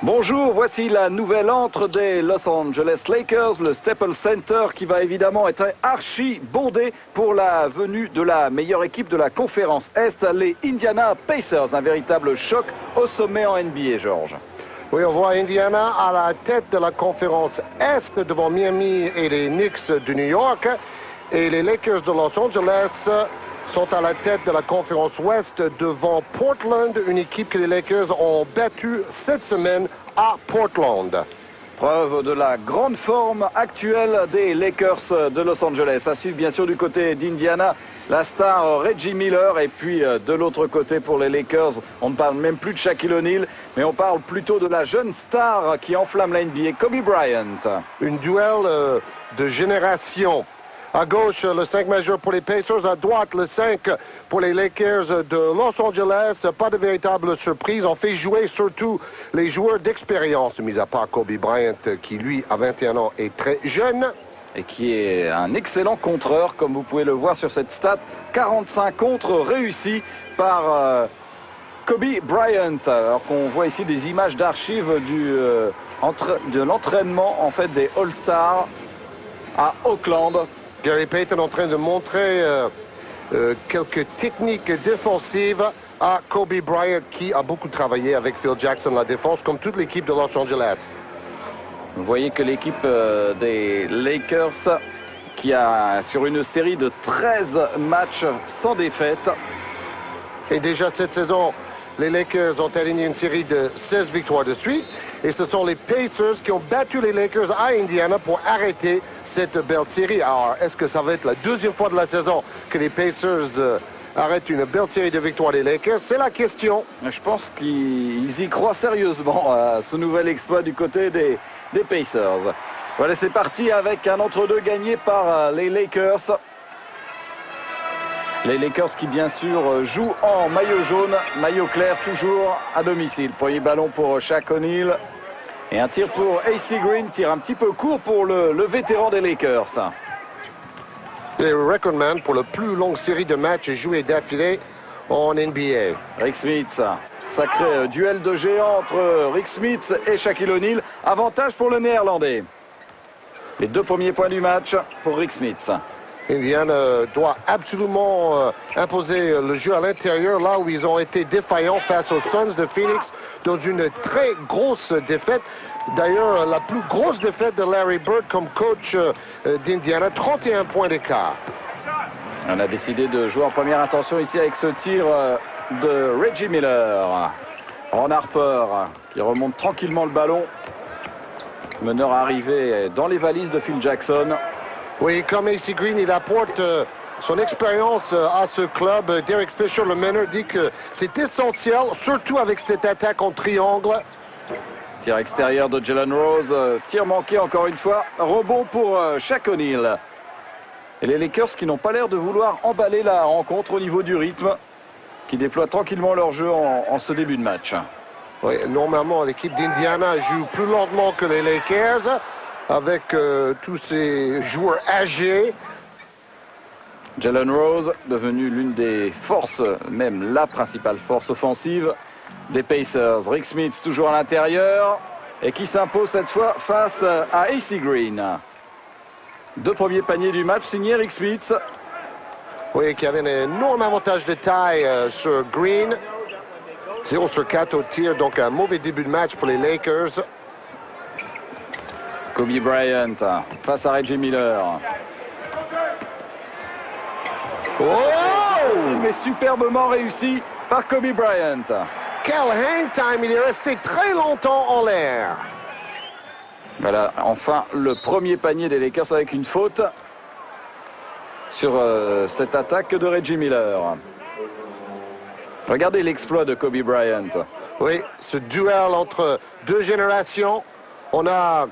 Bonjour, voici la nouvelle entre des Los Angeles Lakers, le Staples Center qui va évidemment être archi bondé pour la venue de la meilleure équipe de la conférence Est, les Indiana Pacers. Un véritable choc au sommet en NBA, Georges. Oui, on voit Indiana à la tête de la conférence Est devant Miami et les Knicks de New York. Et les Lakers de Los Angeles sont à la tête de la conférence Ouest devant Portland, une équipe que les Lakers ont battue cette semaine à Portland. Preuve de la grande forme actuelle des Lakers de Los Angeles. À suivre bien sûr du côté d'Indiana, la star Reggie Miller. Et puis de l'autre côté pour les Lakers, on ne parle même plus de Shaquille O'Neal, mais on parle plutôt de la jeune star qui enflamme la NBA, Kobe Bryant. Une duel de génération. À gauche, le 5 majeur pour les Pacers. À droite, le 5 pour les Lakers de Los Angeles. Pas de véritable surprise. On fait jouer surtout les joueurs d'expérience, mis à part Kobe Bryant, qui lui, à 21 ans, est très jeune. Et qui est un excellent contreur, comme vous pouvez le voir sur cette stat. 45 contres réussis par Kobe Bryant. Alors qu'on voit ici des images d'archives de l'entraînement en fait des All-Stars à Oakland. Gary Payton en train de montrer quelques techniques défensives à Kobe Bryant, qui a beaucoup travaillé avec Phil Jackson, la défense, comme toute l'équipe de Los Angeles. Vous voyez que l'équipe des Lakers, qui a sur une série de 13 matchs sans défaite. Et déjà cette saison, les Lakers ont aligné une série de 16 victoires de suite. Et ce sont les Pacers qui ont battu les Lakers à Indiana pour arrêter cette belle série. Alors, est-ce que ça va être la deuxième fois de la saison que les Pacers arrêtent une belle série de victoires des Lakers? C'est la question. Je pense qu'ils y croient sérieusement à ce nouvel exploit du côté des Pacers. Voilà, c'est parti avec un entre-deux gagné par les Lakers. Les Lakers qui, bien sûr, jouent en maillot jaune, maillot clair, toujours à domicile. Premier ballon pour Shaq O'Neal. Et un tir pour AC Green, tir un petit peu court pour le vétéran des Lakers. Le recordman pour la plus longue série de matchs joués d'affilée en NBA. Rick Smith, sacré duel de géants entre Rick Smith et Shaquille O'Neal. Avantage pour le Néerlandais. Les deux premiers points du match pour Rick Smith. Indiana doit absolument imposer le jeu à l'intérieur, là où ils ont été défaillants face aux Suns de Phoenix dans une très grosse défaite. D'ailleurs, la plus grosse défaite de Larry Bird comme coach d'Indiana, 31 points d'écart. On a décidé de jouer en première intention ici avec ce tir de Reggie Miller. Ron Harper qui remonte tranquillement le ballon. Meneur arrivé dans les valises de Phil Jackson. Oui, comme AC Green, il apporte son expérience à ce club. Derek Fisher, le meneur, dit que c'est essentiel, surtout avec cette attaque en triangle. Tir extérieur de Jalen Rose, tir manqué encore une fois, rebond pour Shaq O'Neal. Et les Lakers qui n'ont pas l'air de vouloir emballer la rencontre au niveau du rythme, qui déploient tranquillement leur jeu en ce début de match. Oui, normalement, l'équipe d'Indiana joue plus lentement que les Lakers, avec tous ces joueurs âgés. Jalen Rose, devenu l'une des forces, même la principale force offensive des Pacers. Rick Smith toujours à l'intérieur et qui s'impose cette fois face à AC Green. Deux premiers paniers du match signé Rick Smith. Oui, qui avait un énorme avantage de taille sur Green. 0 sur 4 au tir, donc un mauvais début de match pour les Lakers. Kobe Bryant face à Reggie Miller. Oh! Mais superbement réussi par Kobe Bryant. Quel hang time, il est resté très longtemps en l'air. Voilà, enfin le premier panier des Lakers avec une faute sur cette attaque de Reggie Miller. Regardez l'exploit de Kobe Bryant. Oui, ce duel entre deux générations. On a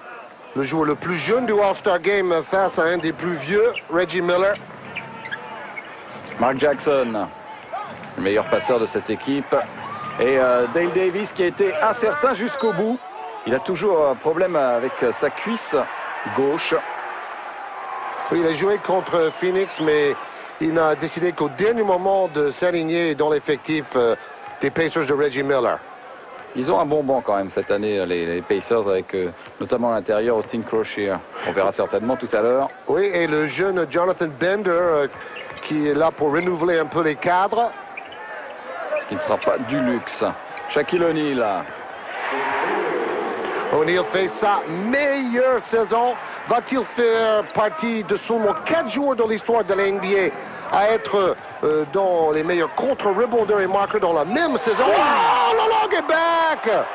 le joueur le plus jeune du All-Star Game face à un des plus vieux, Reggie Miller. Mark Jackson, le meilleur passeur de cette équipe. Et Dale Davis qui a été incertain jusqu'au bout. Il a toujours un problème avec sa cuisse gauche. Oui, il a joué contre Phoenix, mais il n'a décidé qu'au dernier moment de s'aligner dans l'effectif des Pacers de Reggie Miller. Ils ont un bon banc quand même cette année, les Pacers, avec notamment à l'intérieur Austin Crochet. On verra certainement tout à l'heure. Oui, et le jeune Jonathan Bender qui est là pour renouveler un peu les cadres. Ce qui ne sera pas du luxe. Shaquille O'Neal. O'Neal fait sa meilleure saison. Va-t-il faire partie de seulement 4 joueurs dans l'histoire de la NBA à être dans les meilleurs contre-rebondeurs et marqueurs dans la même saison? Oh, le long est back!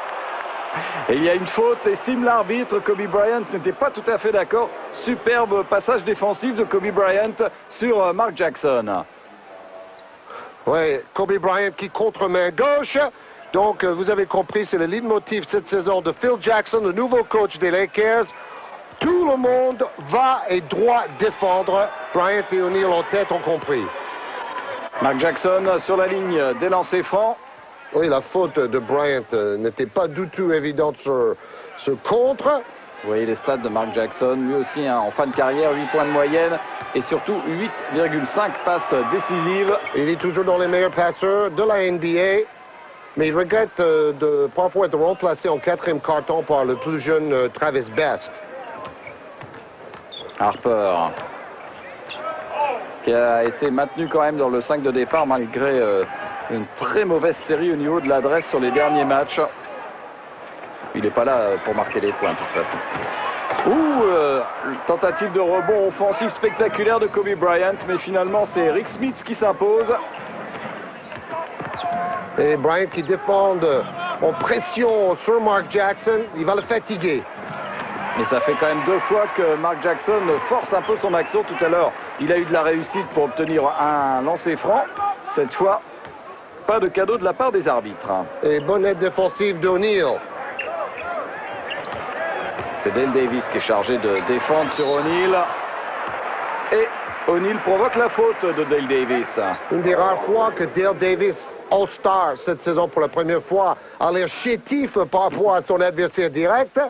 Et il y a une faute, estime l'arbitre. Kobe Bryant n'était pas tout à fait d'accord. Superbe passage défensif de Kobe Bryant sur Mark Jackson. Oui, Kobe Bryant qui contre main gauche. Donc, vous avez compris, c'est le leitmotiv cette saison de Phil Jackson, le nouveau coach des Lakers. Tout le monde va et doit défendre. Bryant et O'Neal en tête ont compris. Mark Jackson sur la ligne des lancers francs. Oui, la faute de Bryant n'était pas du tout évidente sur ce contre. Vous voyez les stats de Mark Jackson, lui aussi en fin de carrière, 8 points de moyenne et surtout 8,5 passes décisives. Il est toujours dans les meilleurs passeurs de la NBA, mais il regrette de parfois être remplacé en 4e carton par le plus jeune Travis Best. Harper, qui a été maintenu quand même dans le 5 de départ malgré une très mauvaise série au niveau de l'adresse sur les derniers matchs. Il n'est pas là pour marquer les points de toute façon. Tentative de rebond offensif spectaculaire de Kobe Bryant, mais finalement c'est Rick Smith qui s'impose. Et Bryant qui défend en pression sur Mark Jackson, il va le fatiguer. Et ça fait quand même 2 fois que Mark Jackson force un peu son action. Tout à l'heure, il a eu de la réussite pour obtenir un lancer franc. Cette fois, pas de cadeau de la part des arbitres. Et bonne aide défensive d'O'Neal. C'est Dale Davis qui est chargé de défendre sur O'Neal. Et O'Neal provoque la faute de Dale Davis. Une des rares fois que Dale Davis, All-Star cette saison pour la première fois, a l'air chétif par rapport à son adversaire direct.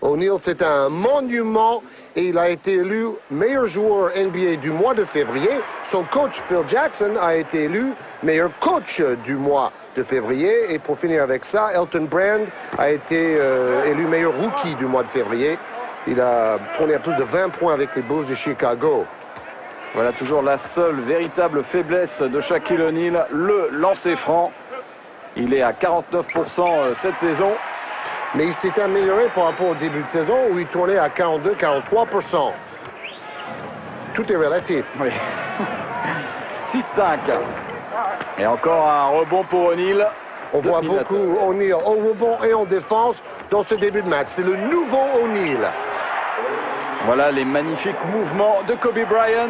O'Neal, c'est un monument et il a été élu meilleur joueur NBA du mois de février. Son coach Phil Jackson a été élu meilleur coach du mois de février. Et pour finir avec ça, Elton Brand a été élu meilleur rookie du mois de février. Il a tourné à plus de 20 points avec les Bulls de Chicago. Voilà toujours la seule véritable faiblesse de Shaquille O'Neal, le lancer franc. Il est à 49% cette saison. Mais il s'est amélioré par rapport au début de saison où il tournait à 42-43%. Tout est relatif. Oui. 6-5. Et encore un rebond pour O'Neal. On voit beaucoup O'Neal au rebond et en défense dans ce début de match. C'est le nouveau O'Neal. Voilà les magnifiques mouvements de Kobe Bryant.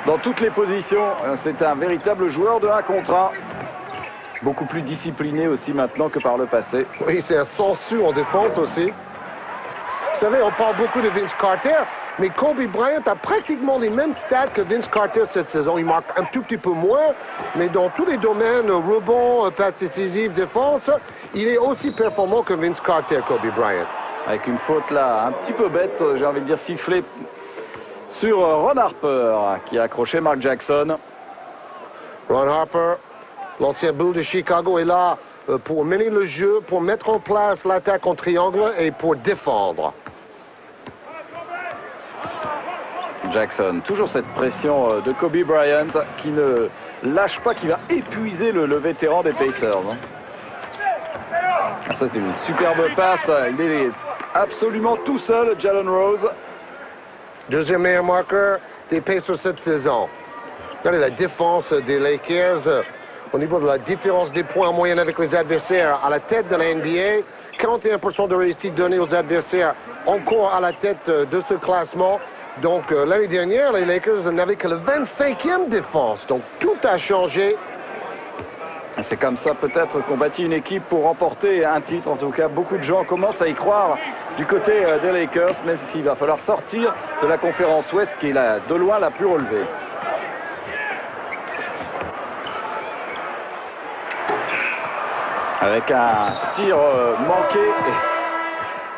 Dans toutes les positions, c'est un véritable joueur de 1 contre 1. Beaucoup plus discipliné aussi maintenant que par le passé. Oui, c'est un sensu en défense aussi. Vous savez, on parle beaucoup de Vince Carter, mais Kobe Bryant a pratiquement les mêmes stats que Vince Carter cette saison. Il marque un tout petit peu moins, mais dans tous les domaines, rebond, passe décisive, défense, il est aussi performant que Vince Carter, Kobe Bryant. Avec une faute là, un petit peu bête, j'ai envie de dire sifflée sur Ron Harper, qui a accroché Mark Jackson. Ron Harper, l'ancien Bull de Chicago, est là pour mener le jeu, pour mettre en place l'attaque en triangle et pour défendre. Jackson, toujours cette pression de Kobe Bryant qui ne lâche pas, qui va épuiser le vétéran des Pacers. Ça, c'est une superbe passe. Il est absolument tout seul, Jalen Rose. Deuxième meilleur marqueur des Pacers cette saison. Regardez la défense des Lakers au niveau de la différence des points en moyenne avec les adversaires à la tête de la NBA. 41% de réussite donnée aux adversaires encore à la tête de ce classement. Donc l'année dernière, les Lakers n'avaient que le 25e défense. Donc tout a changé. C'est comme ça peut-être qu'on bâtit une équipe pour remporter un titre. En tout cas, beaucoup de gens commencent à y croire du côté des Lakers, même s'il va falloir sortir de la conférence Ouest qui est de loin la plus relevée. Avec un tir manqué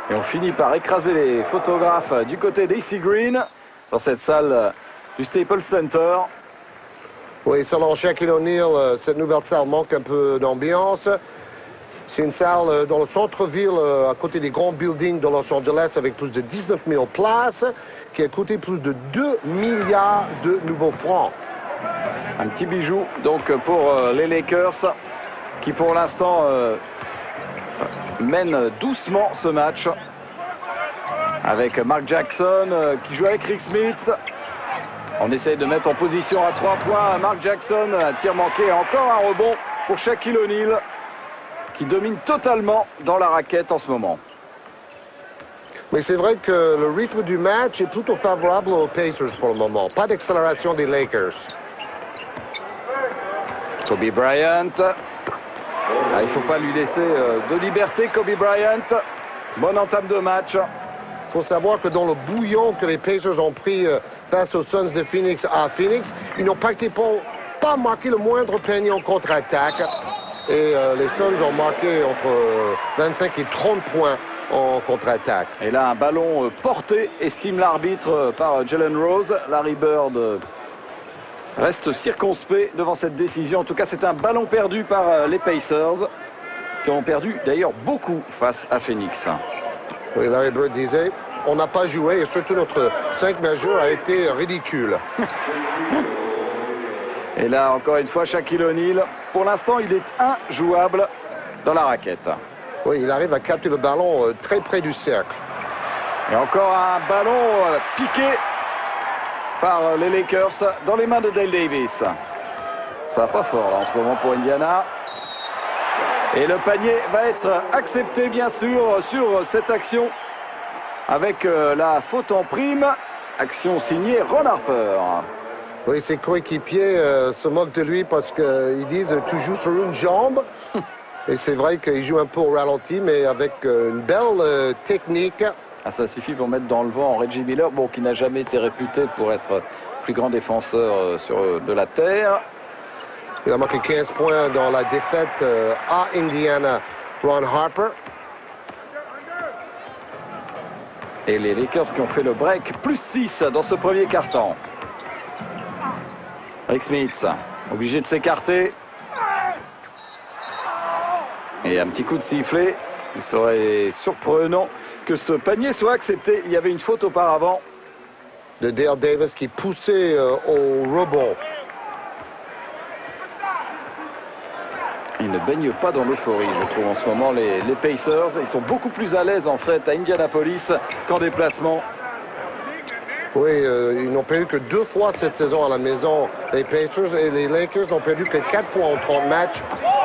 et on finit par écraser les photographes du côté d'A.C. Green dans cette salle du Staples Center. Oui, selon Shaquille O'Neal, cette nouvelle salle manque un peu d'ambiance. C'est une salle dans le centre-ville, à côté des grands buildings de Los Angeles, avec plus de 19 000 places, qui a coûté plus de 2 milliards de nouveaux francs. Un petit bijou donc pour les Lakers qui pour l'instant mènent doucement ce match avec Mark Jackson qui joue avec Rick Smith. On essaye de mettre en position à 3 points Mark Jackson, un tir manqué, encore un rebond pour Shaquille O'Neal qui domine totalement dans la raquette en ce moment. Mais c'est vrai que le rythme du match est plutôt favorable aux Pacers pour le moment. Pas d'accélération des Lakers. Kobe Bryant. Il ne faut pas lui laisser de liberté, Kobe Bryant. Bonne entame de match. Il faut savoir que dans le bouillon que les Pacers ont pris face aux Suns de Phoenix à Phoenix, ils n'ont pas marqué le moindre panier en contre-attaque. Et les Suns ont marqué entre 25 et 30 points en contre-attaque. Et là, un ballon porté, estime l'arbitre par Jalen Rose. Larry Bird reste circonspect devant cette décision. En tout cas, c'est un ballon perdu par les Pacers, qui ont perdu d'ailleurs beaucoup face à Phoenix. Oui, Larry Bird disait, on n'a pas joué, et surtout notre 5 majeur a été ridicule. Et là, encore une fois, Shaquille O'Neal. Pour l'instant, il est injouable dans la raquette. Oui, il arrive à capter le ballon très près du cercle. Et encore un ballon piqué par les Lakers dans les mains de Dale Davis. Ça va pas fort là, en ce moment pour Indiana. Et le panier va être accepté bien sûr sur cette action avec la faute en prime. Action signée Ron Harper. Oui, ses coéquipiers se moquent de lui parce qu'ils disent « tu joues sur une jambe ». Et c'est vrai qu'il joue un peu au ralenti, mais avec une belle technique. Ah, ça suffit pour mettre dans le vent Reggie Miller, bon, qui n'a jamais été réputé pour être plus grand défenseur de la terre. Il a marqué 15 points dans la défaite à Indiana, Ron Harper. Et les Lakers qui ont fait le break, plus 6 dans ce premier quart-temps. Rick Smith, obligé de s'écarter. Et un petit coup de sifflet. Il serait surprenant que ce panier soit accepté. Il y avait une faute auparavant. De Dale Davis qui poussait au rebond. Ils ne baignent pas dans l'euphorie, je trouve, en ce moment, les Pacers. Ils sont beaucoup plus à l'aise, en fait, à Indianapolis qu'en déplacement. Oui, ils n'ont perdu que 2 fois cette saison à la maison, les Pacers, et les Lakers n'ont perdu que 4 fois en 30 matchs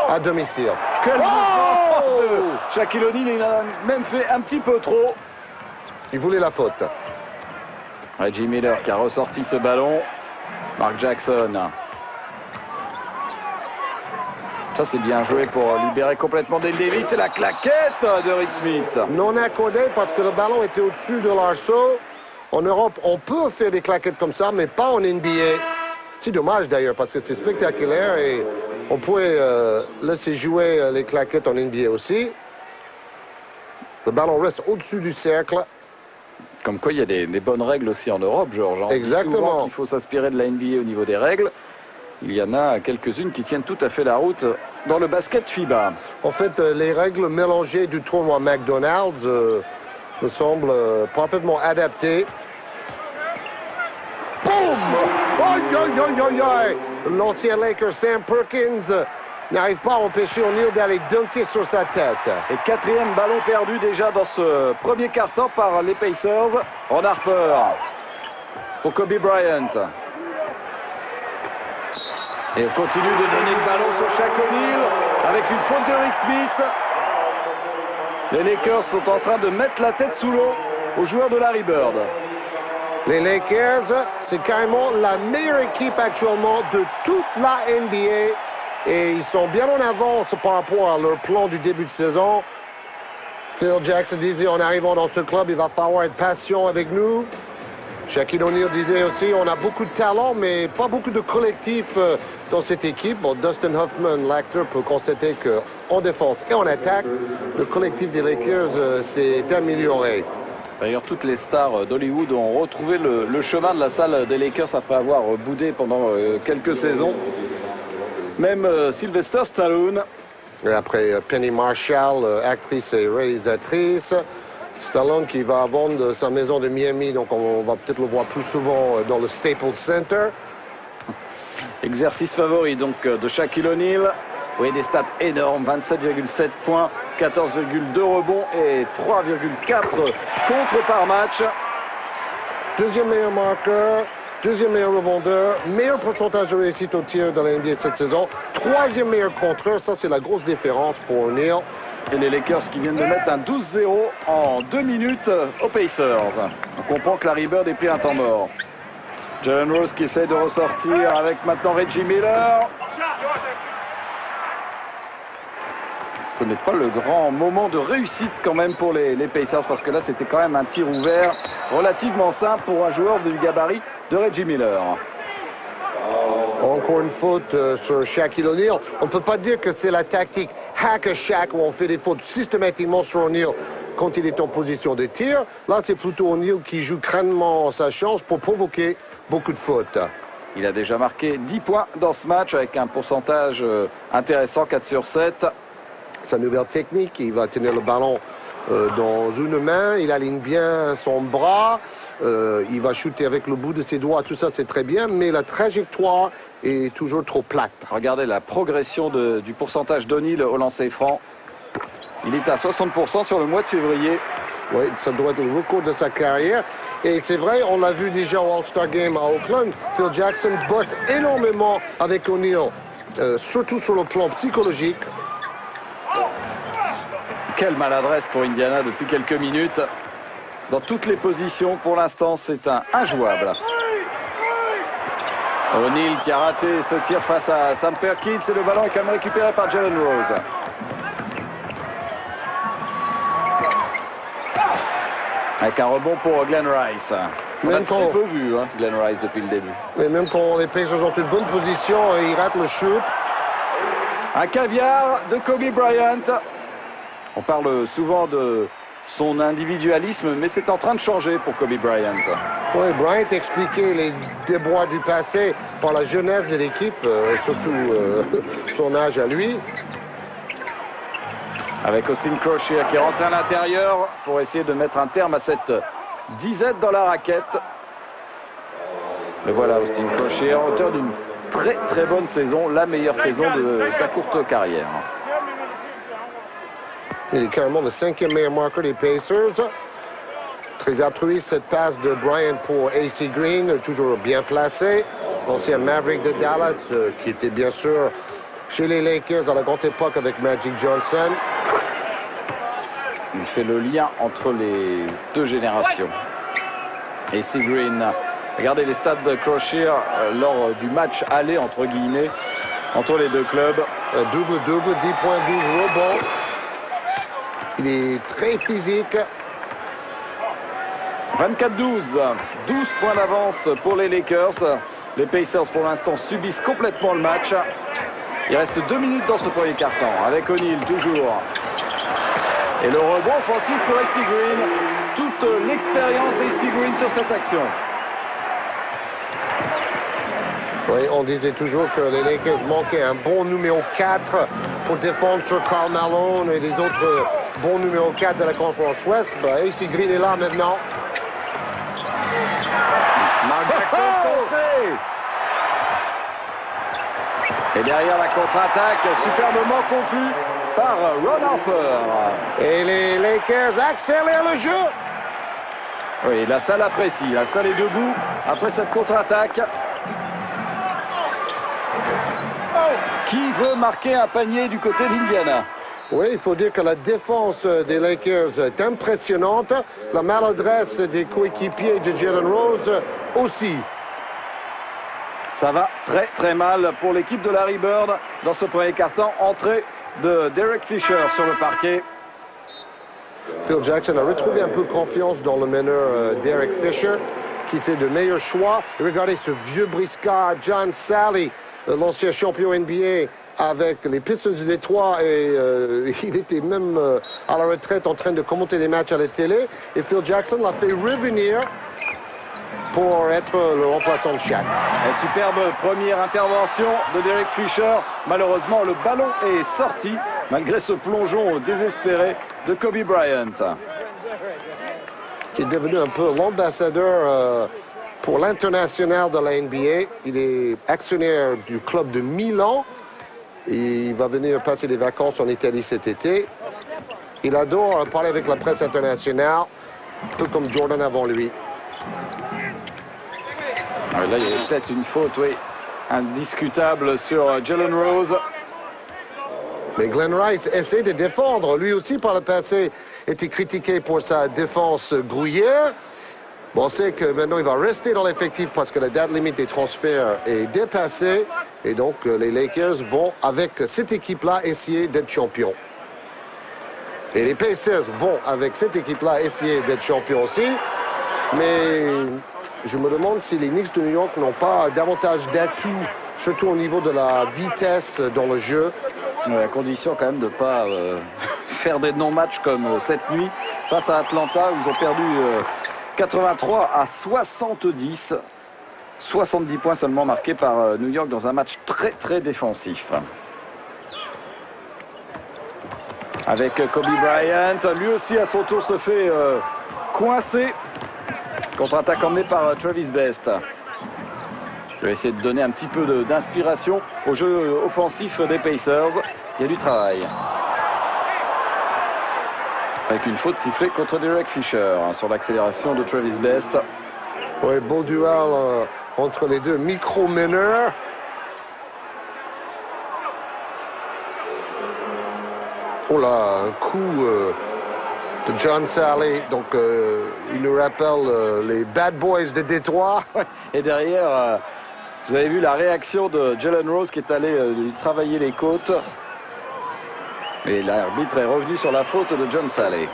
à domicile. Quel mouvement de Shaquille O'Neal, il en a même fait un petit peu trop. Il voulait la faute. Reggie Miller qui a ressorti ce ballon. Mark Jackson. Ça, c'est bien joué pour libérer complètement Dale Davis. C'est la claquette de Rick Smith. Non accordé parce que le ballon était au-dessus de l'arceau. En Europe, on peut faire des claquettes comme ça, mais pas en NBA. C'est dommage d'ailleurs parce que c'est spectaculaire et on pourrait laisser jouer les claquettes en NBA aussi. Le ballon reste au-dessus du cercle. Comme quoi, il y a des bonnes règles aussi en Europe, Georges. On dit souvent qu'il faut s'inspirer de la NBA au niveau des règles. Il y en a quelques-unes qui tiennent tout à fait la route dans le basket FIBA. En fait, les règles mélangées du tournoi McDonald's me semblent parfaitement adaptées. Boum! Aïe, aïe, aïe, aïe, aïe! L'ancien Laker Sam Perkins n'arrive pas à empêcher O'Neal d'aller dunker sur sa tête. Et 4e ballon perdu déjà dans ce premier quart-temps par les Pacers. Ron Harper pour Kobe Bryant. Et on continue de donner le ballon sur Shaquille O'Neal avec une faute de Rick Smith. Les Lakers sont en train de mettre la tête sous l'eau aux joueurs de Larry Bird. Les Lakers, c'est carrément la meilleure équipe actuellement de toute la NBA. Et ils sont bien en avance par rapport à leur plan du début de saison. Phil Jackson disait, en arrivant dans ce club, il va falloir être patient avec nous. Shaquille O'Neal disait aussi, on a beaucoup de talent, mais pas beaucoup de collectif dans cette équipe. Bon, Dustin Hoffman, l'acteur, peut constater qu'en défense et en attaque, le collectif des Lakers s'est amélioré. D'ailleurs, toutes les stars d'Hollywood ont retrouvé le chemin de la salle des Lakers après avoir boudé pendant quelques saisons. Même Sylvester Stallone. Et après Penny Marshall, actrice et réalisatrice. Stallone qui va vendre sa maison de Miami, donc on va peut-être le voir plus souvent dans le Staples Center. Exercice favori donc de Shaquille O'Neal. Oui, des stats énormes, 27,7 points, 14,2 rebonds et 3,4 contre par match. Deuxième meilleur marqueur, deuxième meilleur rebondeur, meilleur pourcentage de réussite au tir dans la NBA cette saison, troisième meilleur contreur, ça c'est la grosse différence pour O'Neal. Et les Lakers qui viennent de mettre un 12-0 en 2 minutes aux Pacers. On comprend que Larry Bird ait pris un temps mort. Jalen Rose qui essaie de ressortir avec maintenant Reggie Miller. Ce n'est pas le grand moment de réussite quand même pour les Pacers parce que là c'était quand même un tir ouvert relativement simple pour un joueur du gabarit de Reggie Miller. Encore une faute sur Shaquille O'Neal. On ne peut pas dire que c'est la tactique hack a Shaq où on fait des fautes systématiquement sur O'Neal quand il est en position de tir. Là c'est plutôt O'Neal qui joue crânement sa chance pour provoquer beaucoup de fautes. Il a déjà marqué 10 points dans ce match avec un pourcentage intéressant, 4 sur 7. Sa nouvelle technique, il va tenir le ballon dans une main, il aligne bien son bras, il va shooter avec le bout de ses doigts, tout ça c'est très bien, mais la trajectoire est toujours trop plate. Regardez la progression du pourcentage d'O'Neal au lancer franc. Il est à 60% sur le mois de février. Oui, ça doit être le record de sa carrière. Et c'est vrai, on l'a vu déjà au All-Star Game à Oakland, Phil Jackson bosse énormément avec O'Neal, surtout sur le plan psychologique. Quelle maladresse pour Indiana depuis quelques minutes. Dans toutes les positions, pour l'instant, c'est un injouable. O'Neal qui a raté ce tir face à Sam Perkins et le ballon est quand même récupéré par Jalen Rose. Avec un rebond pour Glenn Rice. On a très peu vu Glenn Rice depuis le début. Mais même quand les Pacers ont une bonne position, ils ratent le shoot. Un caviar de Kobe Bryant. On parle souvent de son individualisme, mais c'est en train de changer pour Kobe Bryant. Oui, Bryant expliquait les déboires du passé par la jeunesse de l'équipe, surtout son âge à lui. Avec Austin Crochet qui est rentré à l'intérieur pour essayer de mettre un terme à cette disette dans la raquette. Et voilà Austin Crochet en hauteur d'une très très bonne saison, la meilleure saison de sa courte carrière. Il est carrément le 5e meilleur marqueur des Pacers. Très altruiste cette passe de Bryant pour AC Green, toujours bien placé. L'ancien Maverick de Dallas, qui était bien sûr chez les Lakers à la grande époque avec Magic Johnson. Il fait le lien entre les deux générations. AC Green, regardez les stats de Crochet lors du match aller entre guillemets entre les deux clubs. Double-double, 10 points, 12 rebonds. Il est très physique. 24-12, 12 points d'avance pour les Lakers. Les Pacers pour l'instant subissent complètement le match. Il reste 2 minutes dans ce premier quart-temps avec O'Neal toujours. Et le rebond offensif pour AC Green. Toute l'expérience d'AC Green sur cette action. Oui, on disait toujours que les Lakers manquaient un bon numéro 4 pour défendre sur Karl Malone et les autres bons numéro 4 de la conférence Ouest. AC Green est là maintenant. Mark Jackson et derrière la contre-attaque, superbement conclue par Ron Harper. Et les Lakers accélèrent le jeu. Oui, la salle apprécie. La salle est debout après cette contre-attaque. Qui veut marquer un panier du côté d'Indiana? Oui, il faut dire que la défense des Lakers est impressionnante. La maladresse des coéquipiers de Jalen Rose aussi. Ça va très très mal pour l'équipe de Larry Bird dans ce premier quart-temps. Entrée de Derek Fisher sur le parquet. Phil Jackson a retrouvé un peu confiance dans le meneur Derek Fisher qui fait de meilleurs choix. Regardez ce vieux briscard, John Sally, l'ancien champion NBA avec les Pistons de Détroit et il était même à la retraite en train de commenter des matchs à la télé. Et Phil Jackson l'a fait revenir pour être le remplaçant de Shaq. Une superbe première intervention de Derek Fisher. Malheureusement, le ballon est sorti malgré ce plongeon désespéré de Kobe Bryant. Qui est devenu un peu l'ambassadeur pour l'international de la NBA. Il est actionnaire du club de Milan. Il va venir passer des vacances en Italie cet été. Il adore parler avec la presse internationale, un peu comme Jordan avant lui. Alors là, il y a peut-être une faute, oui, indiscutable sur Jalen Rose. Mais Glenn Rice essaie de défendre. Lui aussi, par le passé, était critiqué pour sa défense grouillère. Bon, on sait que maintenant, il va rester dans l'effectif parce que la date limite des transferts est dépassée. Et donc, les Lakers vont, avec cette équipe-là, essayer d'être champions. Et les Pacers vont, avec cette équipe-là, essayer d'être champions aussi. Mais je me demande si les Knicks de New York n'ont pas davantage d'atouts, surtout au niveau de la vitesse dans le jeu. À condition quand même de ne pas faire des non-matchs comme cette nuit face à Atlanta où ils ont perdu 83 à 70. 70 points seulement marqués par New York dans un match très très défensif. Avec Kobe Bryant, lui aussi à son tour se fait coincer. Contre-attaque emmenée par Travis Best. Je vais essayer de donner un petit peu d'inspiration au jeu offensif des Pacers. Il y a du travail. Avec une faute sifflée contre Derek Fisher sur l'accélération de Travis Best. Oui, beau duel entre les deux micro-meneurs. Oh là, un coup de John Salley. Donc, il nous rappelle les Bad Boys de Détroit. Et derrière, vous avez vu la réaction de Jalen Rose qui est allé lui travailler les côtes. Et l'arbitre est revenu sur la faute de John Salley.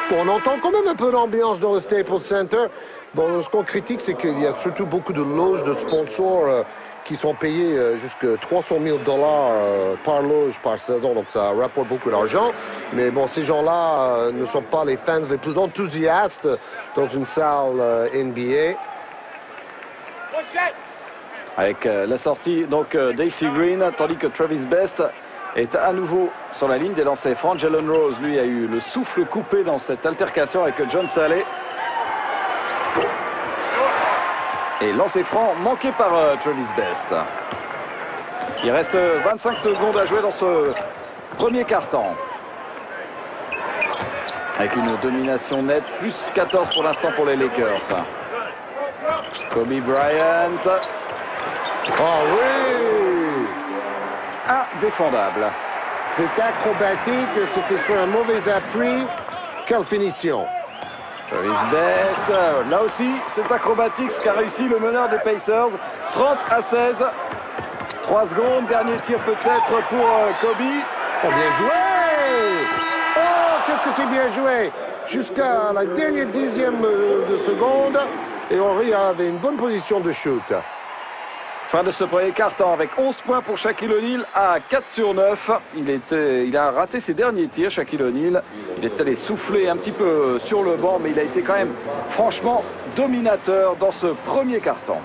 Bon, on entend quand même un peu d'ambiance dans le Staples Center. Bon, ce qu'on critique, c'est qu'il y a surtout beaucoup de loges de sponsors qui sont payés jusqu'à $300 000 par loge par saison. Donc, ça rapporte beaucoup d'argent. Mais bon, ces gens-là ne sont pas les fans les plus enthousiastes dans une salle NBA. Avec la sortie donc d'Acy Green, tandis que Travis Best est à nouveau sur la ligne des lancers francs. Jalen Rose, lui, a eu le souffle coupé dans cette altercation avec John Salley. Et lancer franc manqué par Travis Best. Il reste 25 secondes à jouer dans ce premier quart-temps. Avec une domination nette, plus 14 pour l'instant pour les Lakers. Kobe Bryant. Oh oui! Indéfendable. C'est acrobatique, c'était sur un mauvais appui. Quelle finition! Travis Best, là aussi, c'est acrobatique ce qu'a réussi le meneur des Pacers. 30 à 16. 3 secondes, dernier tir peut-être pour Kobe. Oh, bien joué! Oh, qu'est-ce que c'est bien joué! Jusqu'à la dernière dixième de seconde, et Henry avait une bonne position de shoot. Fin de ce premier quart-temps avec 11 points pour Shaquille O'Neal à 4 sur 9. Il a raté ses derniers tirs, Shaquille O'Neal. Il est allé souffler un petit peu sur le banc, mais il a été quand même franchement dominateur dans ce premier quart-temps.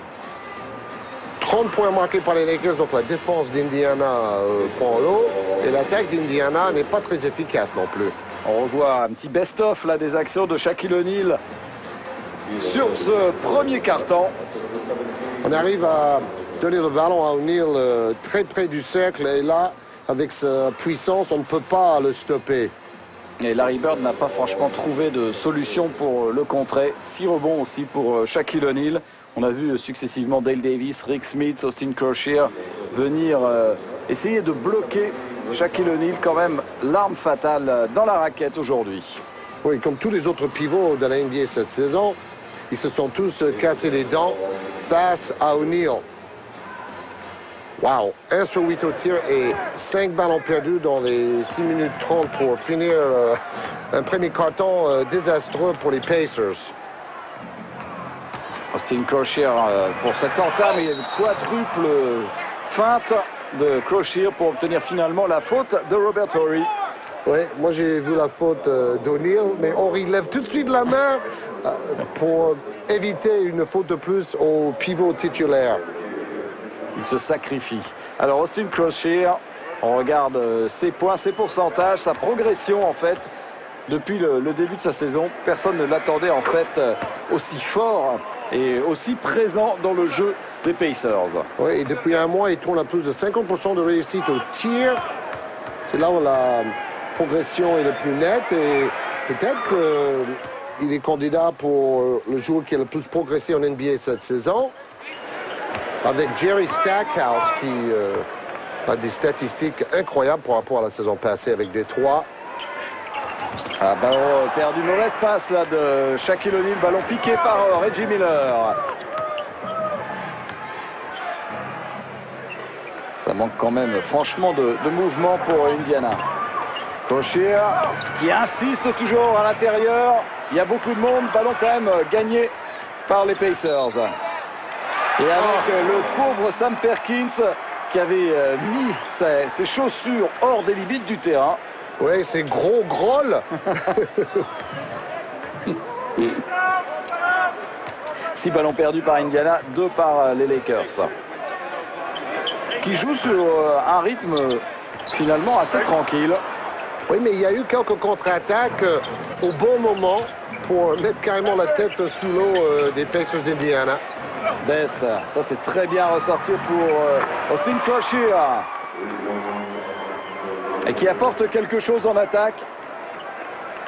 30 points marqués par les Lakers, donc la défense d'Indiana prend l'eau. Et l'attaque d'Indiana n'est pas très efficace non plus. On revoit un petit best-of là des actions de Shaquille O'Neal sur ce premier quart-temps. On arrive à donner le ballon à O'Neal très près du cercle. Et là, avec sa puissance, on ne peut pas le stopper. Et Larry Bird n'a pas franchement trouvé de solution pour le contrer. 6 rebonds aussi pour Shaquille O'Neal. On a vu successivement Dale Davis, Rick Smith, Austin Croshere venir essayer de bloquer Shaquille O'Neal, quand même l'arme fatale dans la raquette aujourd'hui. Oui, comme tous les autres pivots de la NBA cette saison, ils se sont tous cassés les dents face à O'Neal. Wow, 1 sur 8 au tir et 5 ballons perdus dans les 6 minutes 30 pour finir un premier carton désastreux pour les Pacers. Austin Croshere pour cette entame et une quadruple feinte de Croshere pour obtenir finalement la faute de Robert Horry. Oui, moi j'ai vu la faute d'O'Neal, mais Horry lève tout de suite la main pour éviter une faute de plus au pivot titulaire. Il se sacrifie. Alors Austin Croshere, on regarde ses points, ses pourcentages, sa progression en fait. Depuis le début de sa saison, personne ne l'attendait en fait aussi fort et aussi présent dans le jeu des Pacers. Oui, et depuis un mois, il tourne à plus de 50% de réussite au tir. C'est là où la progression est la plus nette et peut-être qu'il est candidat pour le joueur qui a le plus progressé en NBA cette saison. Avec Jerry Stackhouse qui a des statistiques incroyables par rapport à la saison passée avec Détroit. Ballon perdu, mauvaise passe là de Shaquille O'Neal, ballon piqué par Reggie Miller. Ça manque quand même franchement de mouvement pour Indiana. Croshere qui insiste toujours à l'intérieur. Il y a beaucoup de monde, ballon quand même gagné par les Pacers. Et avec le pauvre Sam Perkins qui avait mis ses chaussures hors des limites du terrain. Oui, c'est gros groll. 6 ballons perdus par Indiana, 2 par les Lakers. Qui jouent sur un rythme finalement assez tranquille. Oui, mais il y a eu quelques contre-attaques au bon moment pour mettre carrément la tête sous l'eau des Pacers d'Indiana. Best, ça c'est très bien ressorti pour Austin Croshere. Et qui apporte quelque chose en attaque.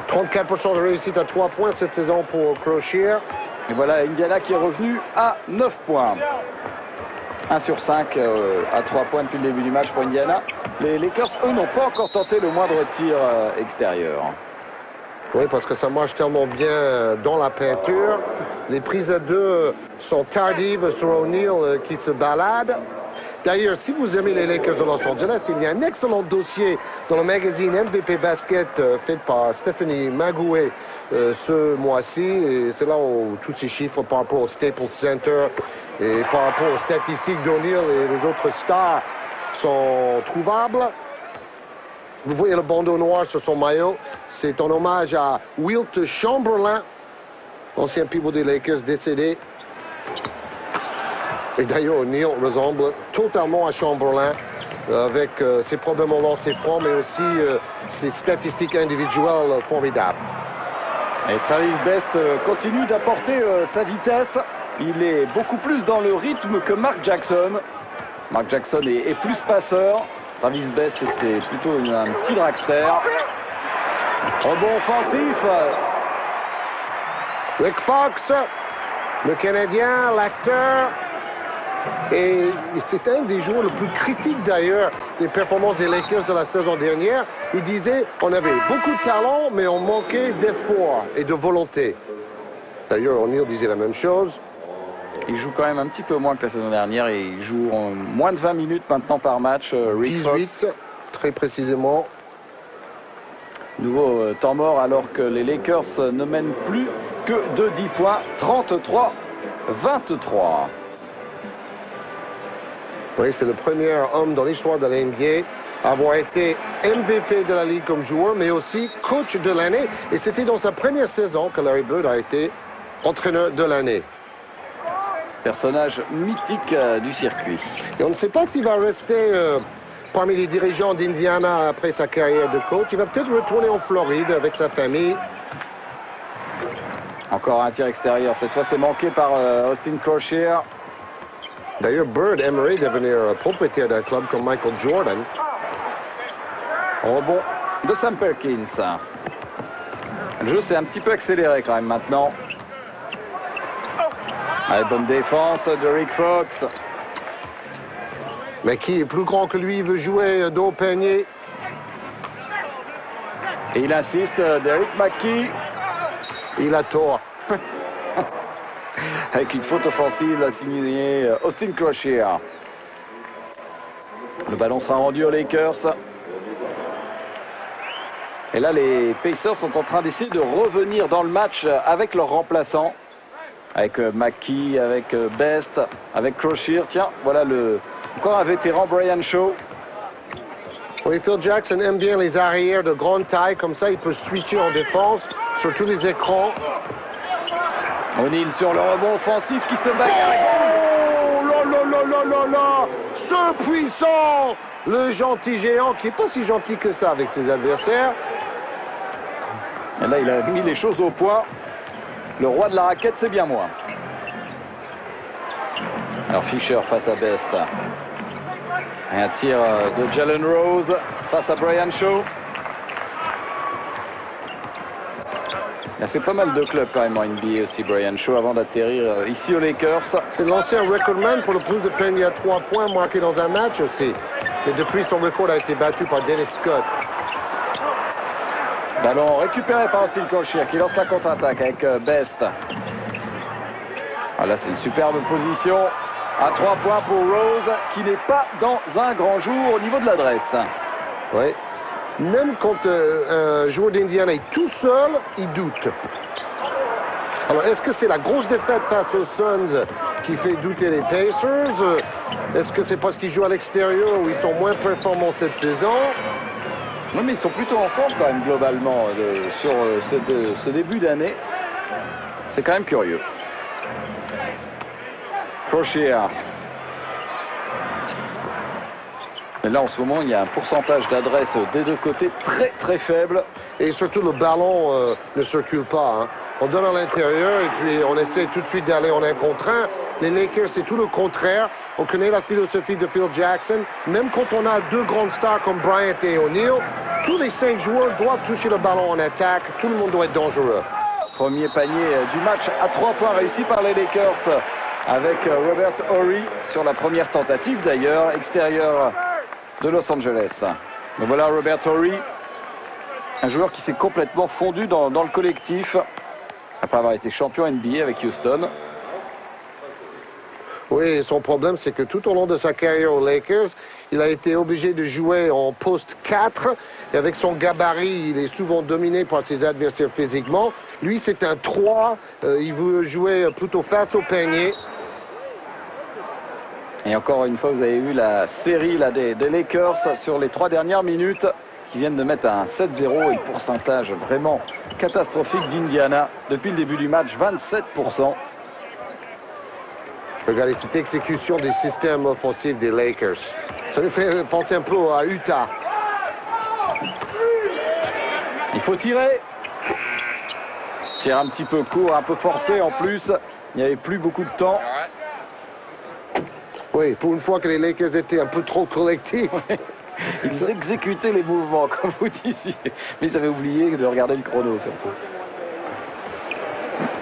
34% de réussite à 3 points cette saison pour Croshere. Et voilà Indiana qui est revenu à 9 points. 1 sur 5 à 3 points depuis le début du match pour Indiana. Les Lakers, eux, n'ont pas encore tenté le moindre tir extérieur. Oui, parce que ça marche tellement bien dans la peinture. Les prises à 2 sont tardives sur O'Neal qui se balade. D'ailleurs, si vous aimez les Lakers de Los Angeles, il y a un excellent dossier dans le magazine MVP Basket fait par Stephanie Magoué ce mois-ci. Et c'est là où tous ces chiffres par rapport au Staples Center et par rapport aux statistiques d'O'Neal et les autres stars sont trouvables. Vous voyez le bandeau noir sur son maillot. C'est en hommage à Wilt Chamberlain, ancien pivot des Lakers décédé. Et d'ailleurs, O'Neal ressemble totalement à Chamberlain avec ses problèmes au lancer franc, mais aussi ses statistiques individuelles formidables. Et Travis Best continue d'apporter sa vitesse. Il est beaucoup plus dans le rythme que Mark Jackson. Mark Jackson est plus passeur. Travis Best, c'est plutôt un petit dragster. Rebond offensif. Rick Fox, le Canadien, l'acteur. Et c'est un des joueurs le plus critiques d'ailleurs des performances des Lakers de la saison dernière. Il disait on avait beaucoup de talent, mais on manquait d'effort et de volonté. D'ailleurs, O'Neal disait la même chose. Il joue quand même un petit peu moins que la saison dernière et il joue en moins de 20 minutes maintenant par match. Rick 18, Fox. très précisément. Nouveau temps mort alors que les Lakers ne mènent plus que de 10 points. 33-23. Oui, c'est le premier homme dans l'histoire de la NBA à avoir été MVP de la Ligue comme joueur, mais aussi coach de l'année. Et c'était dans sa première saison que Larry Bird a été entraîneur de l'année. Personnage mythique du circuit. Et on ne sait pas s'il va rester parmi les dirigeants d'Indiana après sa carrière de coach. Il va peut-être retourner en Floride avec sa famille. Encore un tir extérieur. Cette fois, c'est manqué par Austin Croshere. D'ailleurs, Bird aimerait devenir propriétaire d'un club comme Michael Jordan. Rebond de Sam Perkins. Le jeu s'est un petit peu accéléré quand même maintenant. Allez, bonne défense de Rick Fox. Mais qui est plus grand que lui, il veut jouer dos au panier. Et il insiste, Derrick McKey. Il a tort. Avec une faute offensive signée Austin Croshere. Le ballon sera rendu aux Lakers. Et là, les Pacers sont en train d'essayer de revenir dans le match avec leurs remplaçants. Avec McKey, avec Best, avec Croshere. Tiens, voilà encore un vétéran, Brian Shaw. Oui, Phil Jackson aime bien les arrières de grande taille. Comme ça, il peut switcher en défense sur tous les écrans. O'Neal sur le rebond offensif qui se bagarre. Oh là là là là là là! Ce puissant, le gentil géant qui n'est pas si gentil que ça avec ses adversaires. Et là, il a mis les choses au point. Le roi de la raquette, c'est bien moi. Alors Fischer face à Best. Et un tir de Jalen Rose face à Brian Shaw. Il a fait pas mal de clubs quand même en NBA aussi, Brian Shaw, avant d'atterrir ici aux Lakers. C'est l'ancien recordman pour le plus de paniers à 3 points marqués dans un match aussi. Mais depuis, son record a été battu par Dennis Scott. Ballon récupéré par Austin Colchier qui lance la contre-attaque avec Best. Ah, là, c'est une superbe position. À 3 points pour Rose, qui n'est pas dans un grand jour au niveau de l'adresse. Oui. Même quand un joueur d'Indiana est tout seul, il doute. Alors, est-ce que c'est la grosse défaite face aux Suns qui fait douter les Pacers? Est-ce que c'est parce qu'ils jouent à l'extérieur où ils sont moins performants cette saison? Non, mais ils sont plutôt en forme quand même globalement sur ce début d'année. C'est quand même curieux. Crochet. Mais là, en ce moment, il y a un pourcentage d'adresse des deux côtés très très faible. Et surtout, le ballon ne circule pas. Hein. On donne à l'intérieur et puis on essaie tout de suite d'aller en un contre un. Les Lakers, c'est tout le contraire. On connaît la philosophie de Phil Jackson. Même quand on a deux grandes stars comme Bryant et O'Neal, tous les 5 joueurs doivent toucher le ballon en attaque. Tout le monde doit être dangereux. Premier panier du match à 3 points réussi par les Lakers avec Robert Horry sur la première tentative d'ailleurs, extérieure de Los Angeles. Mais voilà Robert Horry, un joueur qui s'est complètement fondu dans le collectif après avoir été champion NBA avec Houston. Oui, son problème, c'est que tout au long de sa carrière aux Lakers, il a été obligé de jouer en poste 4. Et avec son gabarit, il est souvent dominé par ses adversaires physiquement. Lui, c'est un 3. Il veut jouer plutôt face au panier. Et encore une fois, vous avez vu la série là, des Lakers sur les 3 dernières minutes qui viennent de mettre un 7-0 et le pourcentage vraiment catastrophique d'Indiana depuis le début du match, 27%. Regardez cette exécution des systèmes offensifs des Lakers. Ça nous fait penser un peu à Utah. Il faut tirer. Tir un petit peu court, un peu forcé en plus. Il n'y avait plus beaucoup de temps. Oui, pour une fois que les Lakers étaient un peu trop collectifs. Ils exécutaient les mouvements, comme vous disiez. Mais ils avaient oublié de regarder le chrono, surtout.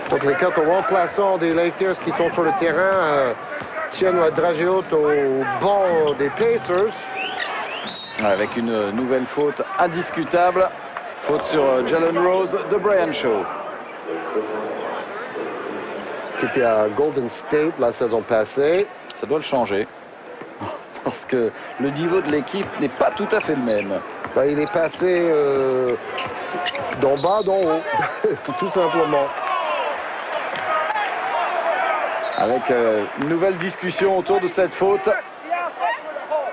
Donc les 4 remplaçants des Lakers qui sont sur le terrain tiennent la dragée haute au banc des Pacers. Avec une nouvelle faute indiscutable. Faute sur Jalen Rose de Brian Shaw. Qui était à Golden State la saison passée. Ça doit le changer. Parce que le niveau de l'équipe n'est pas tout à fait le même. Ben, il est passé d'en bas, d'en haut. Tout simplement. Avec une nouvelle discussion autour de cette faute.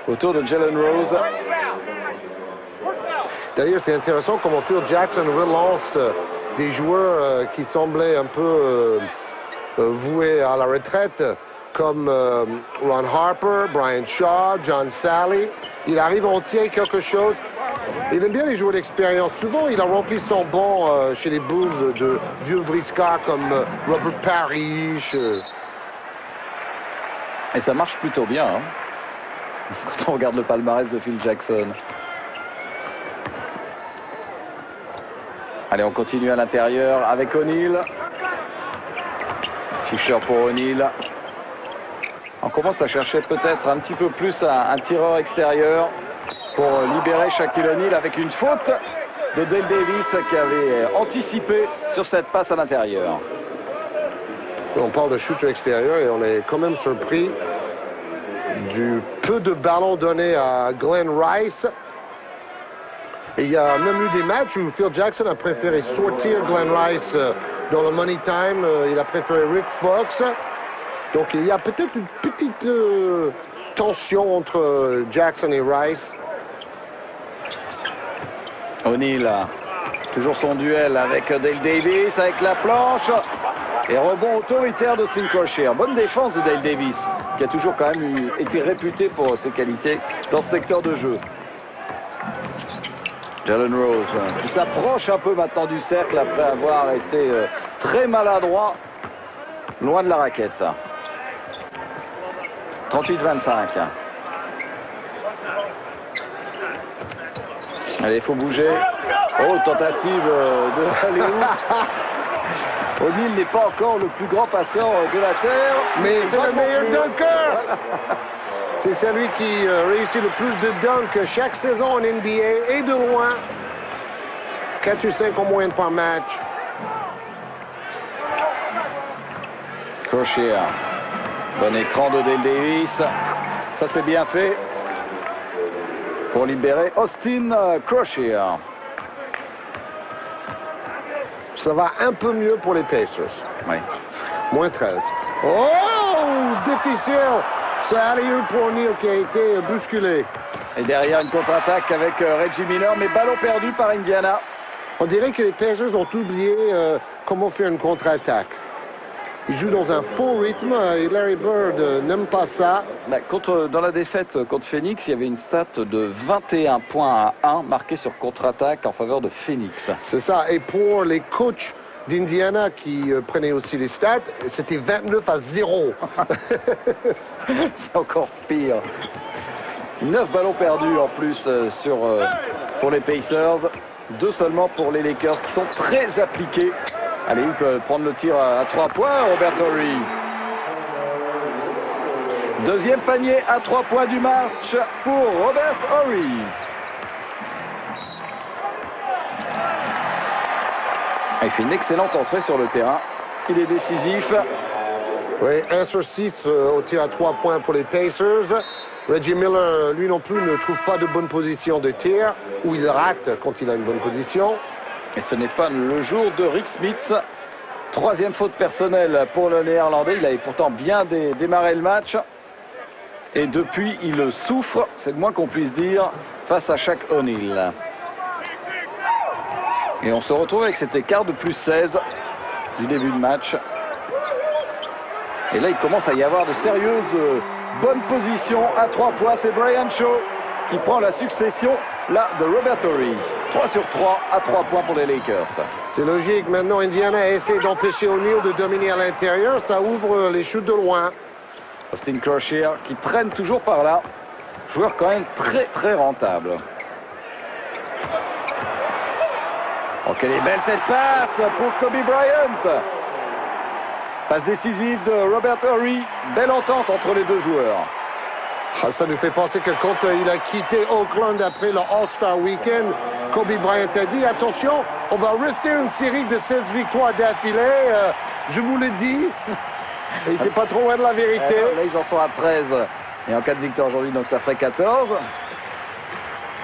Autour de Jalen Rose. D'ailleurs, c'est intéressant comment Phil Jackson relance des joueurs qui semblaient un peu voués à la retraite, comme Ron Harper, Brian Shaw, John Sally. Il arrive à en tirer quelque chose. Il aime bien les joueurs d'expérience. Souvent, il a rempli son banc chez les Bulls de vieux briscards comme Robert Parrish. Et ça marche plutôt bien, hein, quand on regarde le palmarès de Phil Jackson. Allez, on continue à l'intérieur avec O'Neal. Fischer pour O'Neal. On commence à chercher peut-être un petit peu plus un tireur extérieur pour libérer Shaquille O'Neal avec une faute de Dale Davis qui avait anticipé sur cette passe à l'intérieur. On parle de shooter extérieur et on est quand même surpris du peu de ballons donnés à Glenn Rice. Et il y a même eu des matchs où Phil Jackson a préféré sortir Glenn Rice dans le money time. Il a préféré Rick Fox. Donc il y a peut-être une petite tension entre Jackson et Rice. O'Neal, toujours son duel avec Dale Davis, avec la planche. Et rebond autoritaire de Austin Colchier. Bonne défense de Dale Davis. qui a toujours quand même été réputé pour ses qualités dans ce secteur de jeu. Jalen Rose qui s'approche un peu maintenant du cercle après avoir été très maladroit loin de la raquette. 38-25. Allez, il faut bouger. Oh, tentative de aller où? O'Neal n'est pas encore le plus grand passeur de la Terre. Mais c'est le meilleur dunker. C'est celui qui réussit le plus de dunks chaque saison en NBA et de loin. 4 ou 5 en moyenne par match. Crochet. Bon écran de Dale Davis. Ça c'est bien fait. Pour libérer Austin Crochet. Ça va un peu mieux pour les Pacers. Oui. Moins 13. Oh! Difficile! C'est allé-eu pour O'Neal qui a été bousculé. Et derrière une contre-attaque avec Reggie Miller, mais ballon perdu par Indiana. On dirait que les Pacers ont oublié comment faire une contre-attaque. Ils jouent dans un faux rythme et Larry Bird n'aime pas ça. Bah, dans la défaite contre Phoenix, il y avait une stat de 21 points à 1 marqué sur contre-attaque en faveur de Phoenix. C'est ça. Et pour les coachs d'Indiana qui prenaient aussi les stats, c'était 29 à 0. C'est encore pire. 9 ballons perdus en plus pour les Pacers. 2 seulement pour les Lakers qui sont très appliqués. Allez, il peut prendre le tir à 3 points, Robert Horry. Deuxième panier à 3 points du match pour Robert Horry. Il fait une excellente entrée sur le terrain. Il est décisif. Oui, 1 sur 6 au tir à 3 points pour les Pacers. Reggie Miller, lui non plus, ne trouve pas de bonne position de tir, ou il rate quand il a une bonne position. Et ce n'est pas le jour de Rick Smith. Troisième faute personnelle pour le Néerlandais. Il avait pourtant bien démarré le match. Et depuis, il souffre, c'est le moins qu'on puisse dire, face à Shaq O'Neal. Et on se retrouve avec cet écart de plus 16 du début de match. Et là, il commence à y avoir de sérieuses bonnes positions à 3 points. C'est Brian Shaw qui prend la succession là de Robert Horry. 3 sur 3 à 3 points pour les Lakers. C'est logique. Maintenant, Indiana essaie d'empêcher O'Neal de dominer à l'intérieur. Ça ouvre les shoots de loin. Austin Crochet qui traîne toujours par là. Joueur quand même très très rentable. Oh, quelle est belle cette passe pour Kobe Bryant. Passe décisive de Robert Horry. Belle entente entre les deux joueurs. Ah, ça nous fait penser que quand il a quitté Oakland après le All-Star Weekend, Kobe Bryant a dit, attention, on va rester une série de 16 victoires d'affilée. Je vous le dis. Il n'était pas trop loin de la vérité. Là, ils en sont à 13. Et en cas de victoire aujourd'hui, donc ça ferait 14.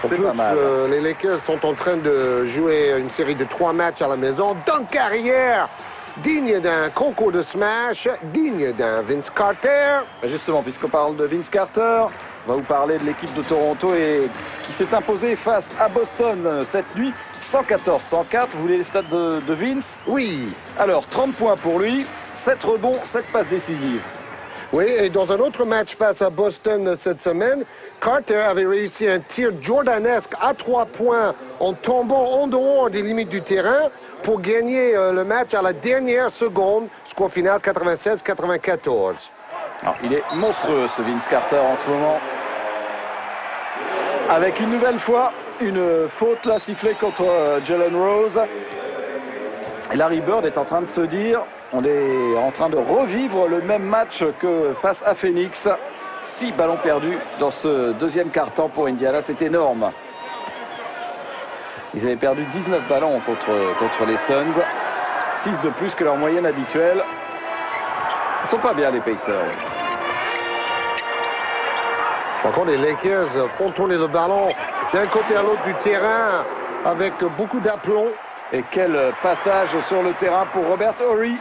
C'est pas mal. Les Lakers sont en train de jouer une série de 3 matchs à la maison. Dans carrière, digne d'un concours de smash, digne d'un Vince Carter. Justement, puisqu'on parle de Vince Carter, on va vous parler de l'équipe de Toronto et qui s'est imposée face à Boston cette nuit. 114-104. Vous voulez les stats de Vince? Oui. Alors, 30 points pour lui, 7 rebonds, 7 passes décisives. Oui, et dans un autre match face à Boston cette semaine, Carter avait réussi un tir jordanesque à 3 points en tombant en dehors des limites du terrain pour gagner le match à la dernière seconde, score final 96-94. Alors, il est monstrueux ce Vince Carter en ce moment. Avec une nouvelle fois, une faute là sifflée contre Jalen Rose. Et Larry Bird est en train de se dire, on est en train de revivre le même match que face à Phoenix. 6 ballons perdus dans ce deuxième quart-temps pour Indiana, c'est énorme. Ils avaient perdu 19 ballons contre les Suns. 6 de plus que leur moyenne habituelle. Ils sont pas bien les Pacers. Par contre, les Lakers font tourner le ballon d'un côté à l'autre du terrain avec beaucoup d'aplomb. Et quel passage sur le terrain pour Robert Horry,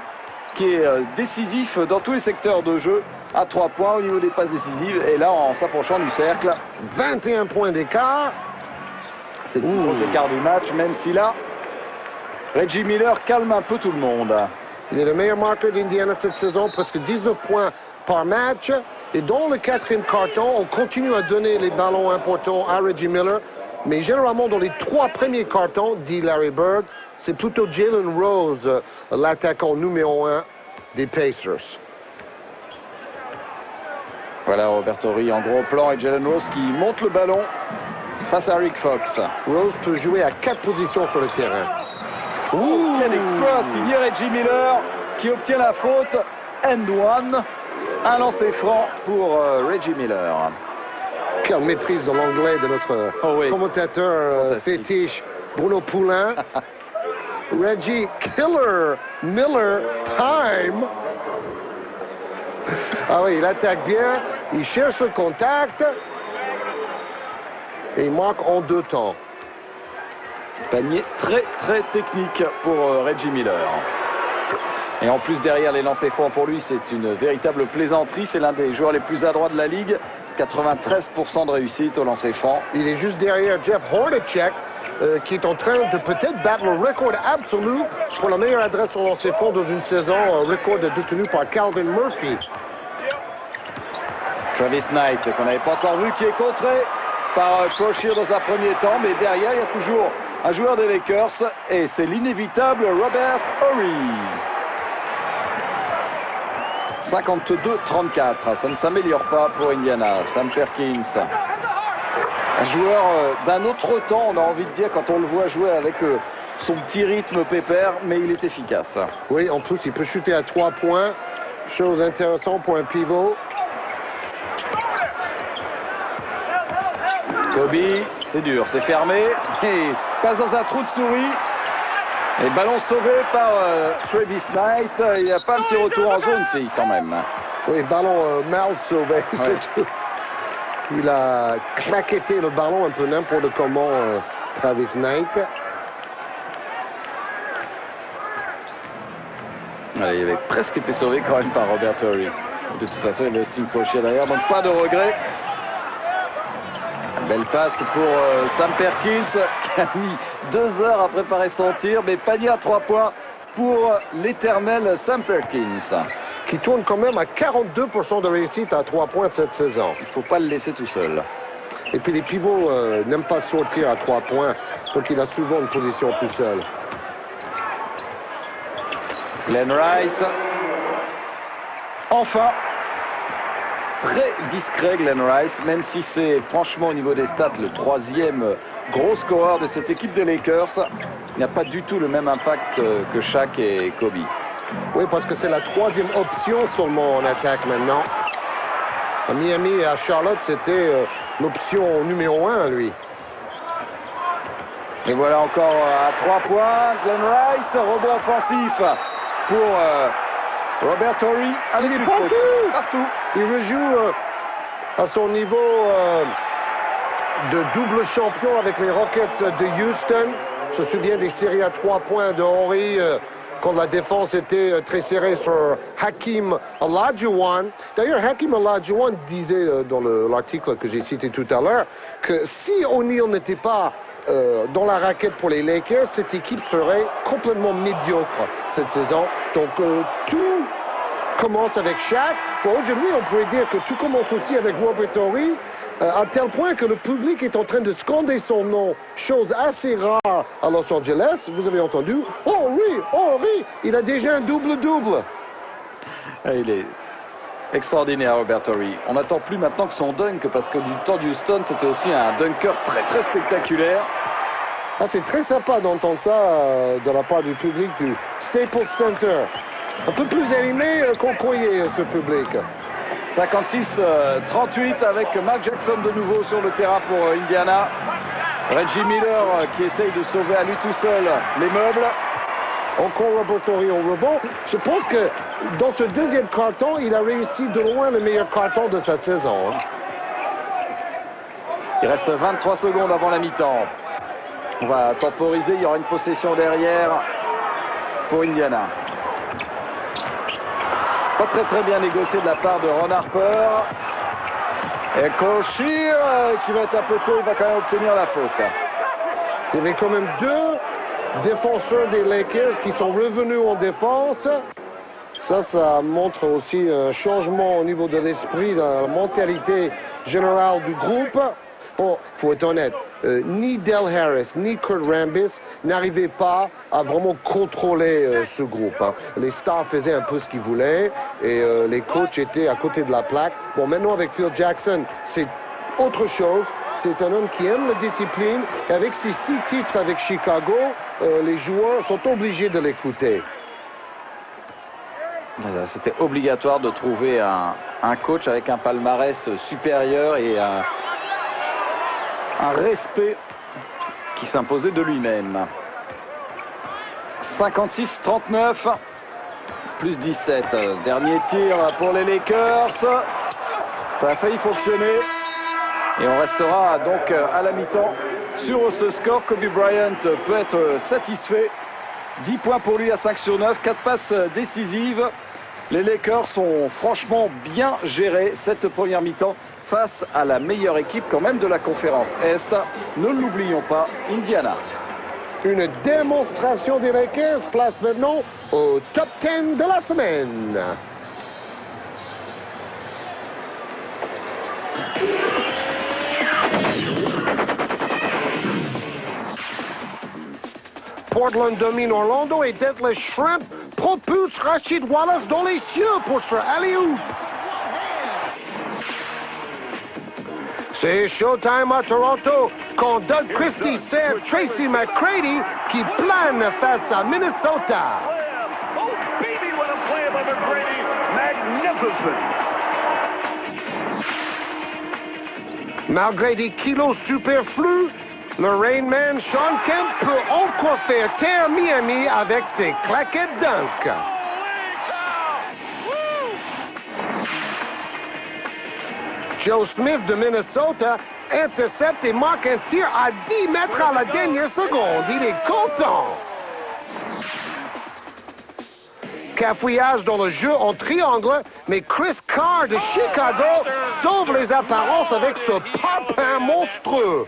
qui est décisif dans tous les secteurs de jeu, à 3 points au niveau des passes décisives. Et là, en s'approchant du cercle, 21 points d'écart. C'est le gros écart du match, même si là, Reggie Miller calme un peu tout le monde. Il est le meilleur marqueur d'Indiana cette saison, presque 19 points par match. Et dans le quatrième carton, on continue à donner les ballons importants à Reggie Miller. Mais généralement, dans les 3 premiers cartons, dit Larry Bird, c'est plutôt Jalen Rose, l'attaquant numéro 1 des Pacers. Voilà Roberto Ri en gros plan et Jalen Rose qui monte le ballon face à Rick Fox. Rose peut jouer à 4 positions sur le terrain. Ouh, quel exploit signé Reggie Miller qui obtient la faute. End one. Un lancer franc pour Reggie Miller. Quelle maîtrise de l'anglais de notre commentateur fétiche Bruno Poulain. Reggie Killer Miller time. Ah oui, il attaque bien, il cherche le contact et il marque en 2 temps. Panier très très technique pour Reggie Miller. Et en plus derrière les lancers francs pour lui, c'est une véritable plaisanterie. C'est l'un des joueurs les plus adroits de la ligue. 93% de réussite au lancer franc. Il est juste derrière Jeff Hornacek qui est en train de peut-être battre le record absolu pour la meilleure adresse au lancer franc dans une saison, record détenu par Calvin Murphy. Travis Knight, qu'on n'avait pas encore vu, qui est contré par Crochet dans un premier temps, mais derrière, il y a toujours un joueur des Lakers, et c'est l'inévitable Robert Horry. 52-34, ça ne s'améliore pas pour Indiana. Sam Perkins, un joueur d'un autre temps, on a envie de dire, quand on le voit jouer avec son petit rythme pépère, mais il est efficace. Oui, en plus, il peut shooter à 3 points, chose intéressante pour un pivot. Kobe, c'est dur, c'est fermé, et passe dans un trou de souris. Et ballon sauvé par Travis Knight. Il n'y a pas un petit retour en zone, si, quand même. Oui, ballon mal sauvé. Ouais. Il a claquetté le ballon un peu n'importe comment, Travis Knight. Allez, il avait presque été sauvé quand même par Robert Horry. De toute façon, il y avait Steve Crochet derrière, donc pas de regret. Belle passe pour Sam Perkins qui a mis 2 heures à préparer son tir, mais panier à 3 points pour l'éternel Sam Perkins. Qui tourne quand même à 42% de réussite à 3 points cette saison. Il ne faut pas le laisser tout seul. Et puis les pivots n'aiment pas sortir à 3 points, donc il a souvent une position tout seul. Glenn Rice. Enfin. Très discret Glenn Rice, même si c'est franchement au niveau des stats le 3e gros scoreur de cette équipe des Lakers. Il n'a pas du tout le même impact que Shaq et Kobe. Oui, parce que c'est la 3e option seulement en attaque maintenant. À Miami et à Charlotte, c'était l'option numéro 1, lui. Et voilà encore à 3 points, Glenn Rice, rebond offensif pour Robert Horry. Il est partout. Il rejoue à son niveau de double champion avec les Rockets de Houston. Je me souviens des séries à 3 points de Horry quand la défense était très serrée sur Hakeem Olajuwon. D'ailleurs, Hakeem Olajuwon disait dans l'article que j'ai cité tout à l'heure que si O'Neal n'était pas dans la raquette pour les Lakers, cette équipe serait complètement médiocre cette saison. Donc tout commence avec Shaq. Bon, aujourd'hui, on pourrait dire que tout commence aussi avec Robert Horry, à tel point que le public est en train de scander son nom, chose assez rare à Los Angeles. Vous avez entendu? Horry, il a déjà un double-double. Il est extraordinaire, Robert Horry. On n'attend plus maintenant que son dunk, parce que du temps de Houston, c'était aussi un dunker très très spectaculaire. Ah, c'est très sympa d'entendre ça de la part du public du Staples Center. Un peu plus animé qu'on croyait, ce public. 56-38 avec Mark Jackson de nouveau sur le terrain pour Indiana. Reggie Miller qui essaye de sauver à lui tout seul les meubles. Encore Robert Horry au rebond. Je pense que dans ce deuxième carton, il a réussi de loin le meilleur carton de sa saison. Il reste 23 secondes avant la mi-temps. On va temporiser, il y aura une possession derrière pour Indiana. Pas très bien négocié de la part de Ron Harper. Et Crochet qui va être un peu tôt, il va quand même obtenir la faute. Il y avait quand même 2 défenseurs des Lakers qui sont revenus en défense. Ça montre aussi un changement au niveau de l'esprit, dans la mentalité générale du groupe. Bon, il faut être honnête, ni Del Harris, ni Kurt Rambis n'arrivaient pas à vraiment contrôler ce groupe. Hein. Les stars faisaient un peu ce qu'ils voulaient et les coachs étaient à côté de la plaque. Bon, maintenant avec Phil Jackson, c'est autre chose. C'est un homme qui aime la discipline. Et avec ses 6 titres avec Chicago, les joueurs sont obligés de l'écouter. C'était obligatoire de trouver un coach avec un palmarès supérieur et un respect qui s'imposait de lui-même. 56-39, plus 17. Dernier tir pour les Lakers. Ça a failli fonctionner. Et on restera donc à la mi-temps sur ce score. Kobe Bryant peut être satisfait. 10 points pour lui à 5 sur 9, 4 passes décisives. Les Lakers sont franchement bien gérés cette première mi-temps face à la meilleure équipe quand même de la conférence Est. Ne l'oublions pas, Indiana. Une démonstration des Lakers place maintenant au top 10 de la semaine. Portland domine Orlando et Detlef Schrempf propulse Rasheed Wallace dans les cieux pour ce alley-oop. C'est showtime à Toronto quand Doug Christie sert Tracy McGrady qui plane face à Minnesota. Oh, baby, what a play by McGrady. Magnificent. Malgré des kilos superflus, le Rain Man Sean Kemp peut encore faire taire Miami avec ses claquettes dunk. Joe Smith de Minnesota intercepte et marque un tir à 10 mètres à la dernière seconde. Il est content. Cafouillage dans le jeu en triangle, mais Chris Carr de Chicago sauve les apparences avec ce pop-in monstrueux.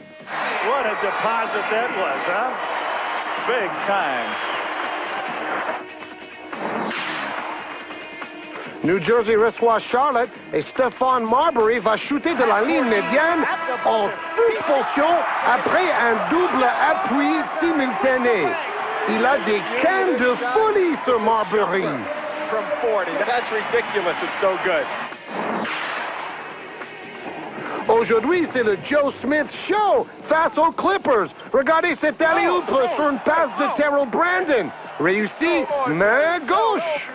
What a deposit that was, huh? Big time. New Jersey reçoit Charlotte et Stephon Marbury va shooter de la ligne médiane en suspension après un double appui simultané. Il a des cannes de folie sur Marbury. From 40. That's ridiculous. It's so good. Aujourd'hui, c'est le Joe Smith Show face aux Clippers. Regardez cet alley-oop sur une passe de Terrell Brandon. Réussi, main gauche.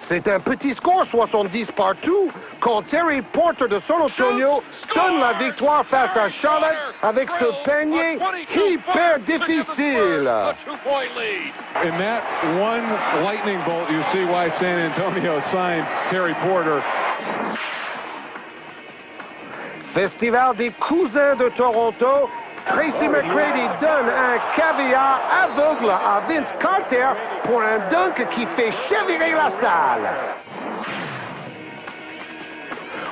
C'est un petit score, 70 partout, quand Terry Porter de San Antonio donne la victoire face à Charlotte avec ce panier hyper difficile. In that one lightning bolt, you see why San Antonio signed Terry Porter. Festival des cousins de Toronto, Tracy McGrady donne un caviar aveugle à Vince Carter pour un dunk qui fait chavirer la salle.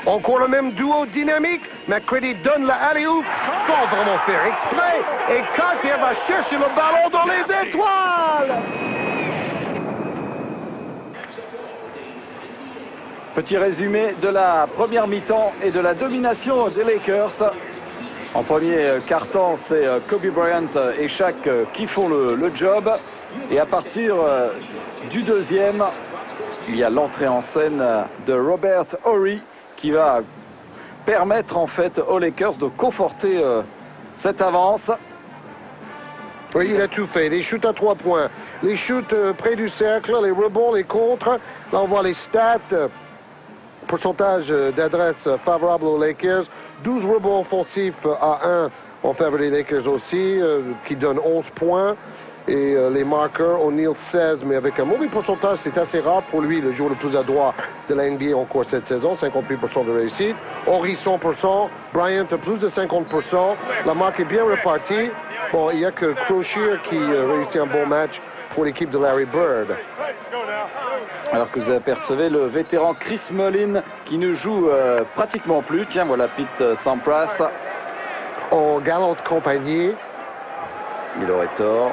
Encore le même duo dynamique, McGrady donne la alley-oop sans vraiment faire exprès et Carter va chercher le ballon dans les étoiles. Petit résumé de la première mi-temps et de la domination des Lakers. En premier quart-temps, c'est Kobe Bryant et Shaq qui font le job. Et à partir du deuxième, il y a l'entrée en scène de Robert Horry qui va permettre en fait aux Lakers de conforter cette avance. Oui, il a tout fait. Les shoots à 3 points, les shoots près du cercle, les rebonds, les contres. Là, on voit les stats. Pourcentage d'adresse favorable aux Lakers. 12 rebonds offensifs à 1 en faveur des Lakers aussi, qui donne 11 points. Et les marqueurs, O'Neal 16, mais avec un mauvais pourcentage, c'est assez rare pour lui, le joueur le plus adroit de la NBA encore cette saison, 58% de réussite. Horry 100%, Bryant plus de 50%. La marque est bien repartie. Bon, il n'y a que Crocier qui réussit un bon match pour l'équipe de Larry Bird. Alors que vous apercevez le vétéran Chris Mullin qui ne joue pratiquement plus. Tiens, voilà Pete Sampras. En galante compagnie. Il aurait tort.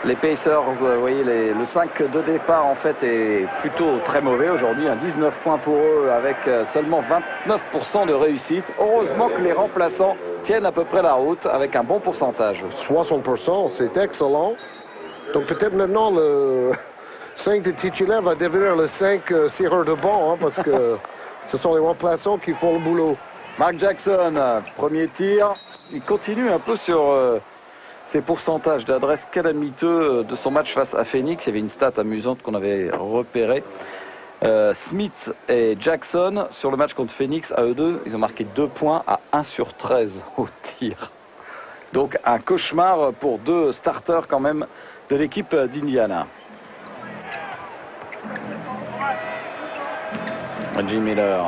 Les Pacers, vous voyez, le 5 de départ en fait est plutôt très mauvais aujourd'hui. 19 points pour eux avec seulement 29% de réussite. Heureusement que les remplaçants tiennent à peu près la route avec un bon pourcentage. 60%, c'est excellent. Donc peut-être maintenant le 5 de titulaire va devenir le 5 serreur de banc, hein, parce que ce sont les remplaçants qui font le boulot. Mark Jackson, premier tir. Il continue un peu sur ses pourcentages d'adresse calamiteux de son match face à Phoenix. Il y avait une stat amusante qu'on avait repérée. Smith et Jackson, sur le match contre Phoenix, à eux deux, ils ont marqué 2 points à 1 sur 13 au tir. Donc un cauchemar pour 2 starters quand même de l'équipe d'Indiana. Reggie Miller.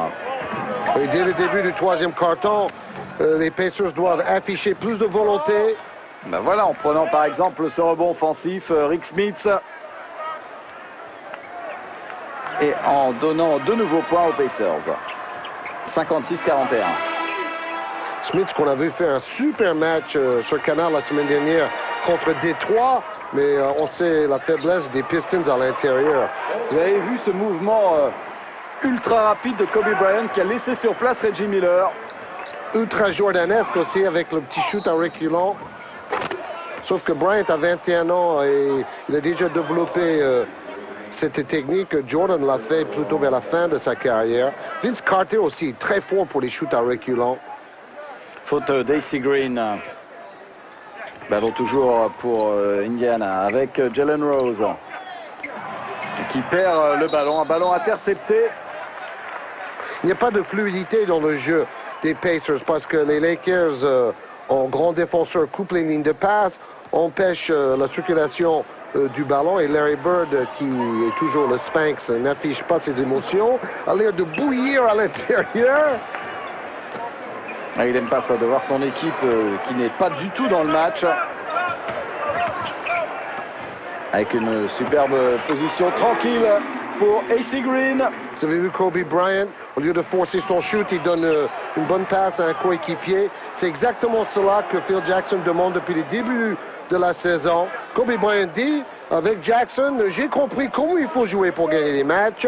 Et dès le début du 3e quart-temps, les Pacers doivent afficher plus de volonté. Ben voilà, en prenant par exemple ce rebond offensif, Rick Smith. Et en donnant de nouveaux points aux Pacers. 56-41. Smith, qu'on avait fait un super match sur Canal la semaine dernière contre Détroit, mais on sait la faiblesse des Pistons à l'intérieur. Vous avez vu ce mouvement ultra rapide de Kobe Bryant qui a laissé sur place Reggie Miller. Ultra jordanesque aussi avec le petit shoot en reculant. Sauf que Bryant a 21 ans et il a déjà développé cette technique. Jordan l'a fait plutôt vers la fin de sa carrière. Vince Carter aussi, très fort pour les shoots en reculant. Faute d'Acy Green. Ballon toujours pour Indiana avec Jalen Rose qui perd le ballon. Un ballon intercepté. Il n'y a pas de fluidité dans le jeu des Pacers parce que les Lakers, en grand défenseur, coupent les lignes de passe, empêchent la circulation du ballon et Larry Bird, qui est toujours le Sphinx, n'affiche pas ses émotions, a l'air de bouillir à l'intérieur. Il n'aime pas ça, de voir son équipe qui n'est pas du tout dans le match. Avec une superbe position tranquille pour Acy Green. Vous avez vu Kobe Bryant, au lieu de forcer son shoot, il donne une bonne passe à un coéquipier. C'est exactement cela que Phil Jackson demande depuis le début de la saison. Kobe Bryant dit, avec Jackson, j'ai compris comment il faut jouer pour gagner les matchs.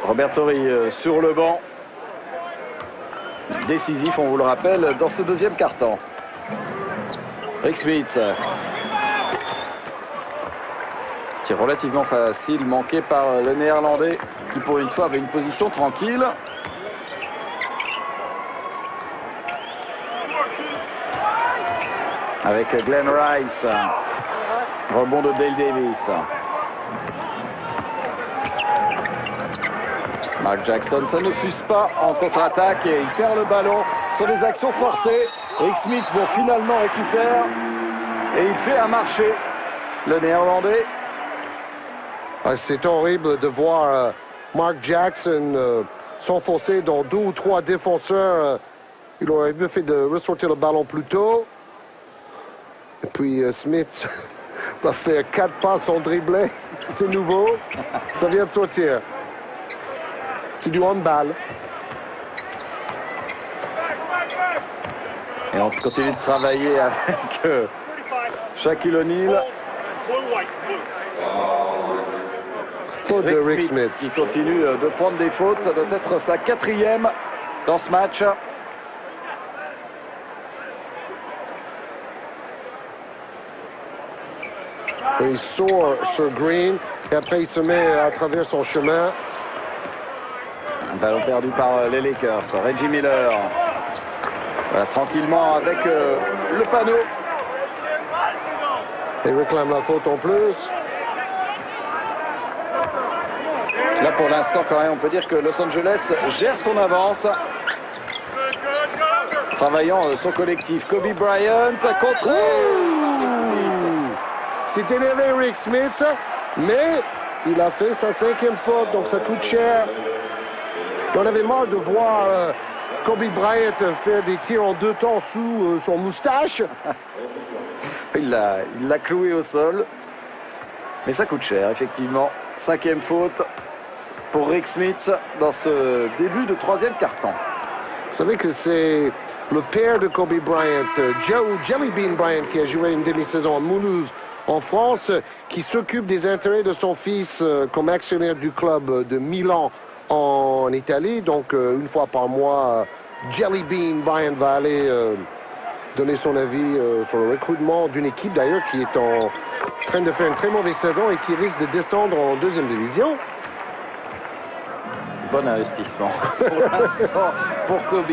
Robert Horry sur le banc. Décisif, on vous le rappelle, dans ce deuxième quart-temps. Rick Smith. Tir relativement facile, manqué par le Néerlandais, qui pour une fois avait une position tranquille. Avec Glenn Rice. Rebond de Dale Davis. Mark Jackson, ça ne fuse pas en contre-attaque et il perd le ballon sur des actions forcées. Rick Smith, bon, finalement récupère et il fait un marché. Le Néerlandais. C'est horrible de voir Mark Jackson s'enfoncer dans 2 ou 3 défenseurs. Il aurait mieux fait de ressortir le ballon plus tôt. Et puis Smith va faire 4 passes en dribblé. C'est nouveau. Ça vient de sortir. C'est du handball. Et on continue de travailler avec Shaquille O'Neal. Faute de Rick Smith. Qui continue de prendre des fautes. Ça doit être sa 4e dans ce match. Il sort sur Green et après il se met à travers son chemin. Un ballon perdu par les Lakers. Reggie Miller. Voilà, tranquillement avec le panneau. Il réclame la faute en plus. Là pour l'instant quand même on peut dire que Los Angeles gère son avance. Travaillant son collectif. Kobe Bryant contre... C'est énervé Rick Smith, mais il a fait sa 5e faute, donc ça coûte cher. On avait marre de voir Kobe Bryant faire des tirs en 2 temps sous son moustache. Il l'a cloué au sol. Mais ça coûte cher, effectivement. 5e faute pour Rick Smith dans ce début de 3e quart-temps. Vous savez que c'est le père de Kobe Bryant, Joe Jelly Bean Bryant, qui a joué une demi-saison à Mulhouse en France, qui s'occupe des intérêts de son fils comme actionnaire du club de Milan en Italie. Donc, une fois par mois, Jelly Bean Bryant va aller donner son avis sur le recrutement d'une équipe, d'ailleurs, qui est en train de faire une très mauvaise saison et qui risque de descendre en deuxième division. Bon investissement pour Kobe.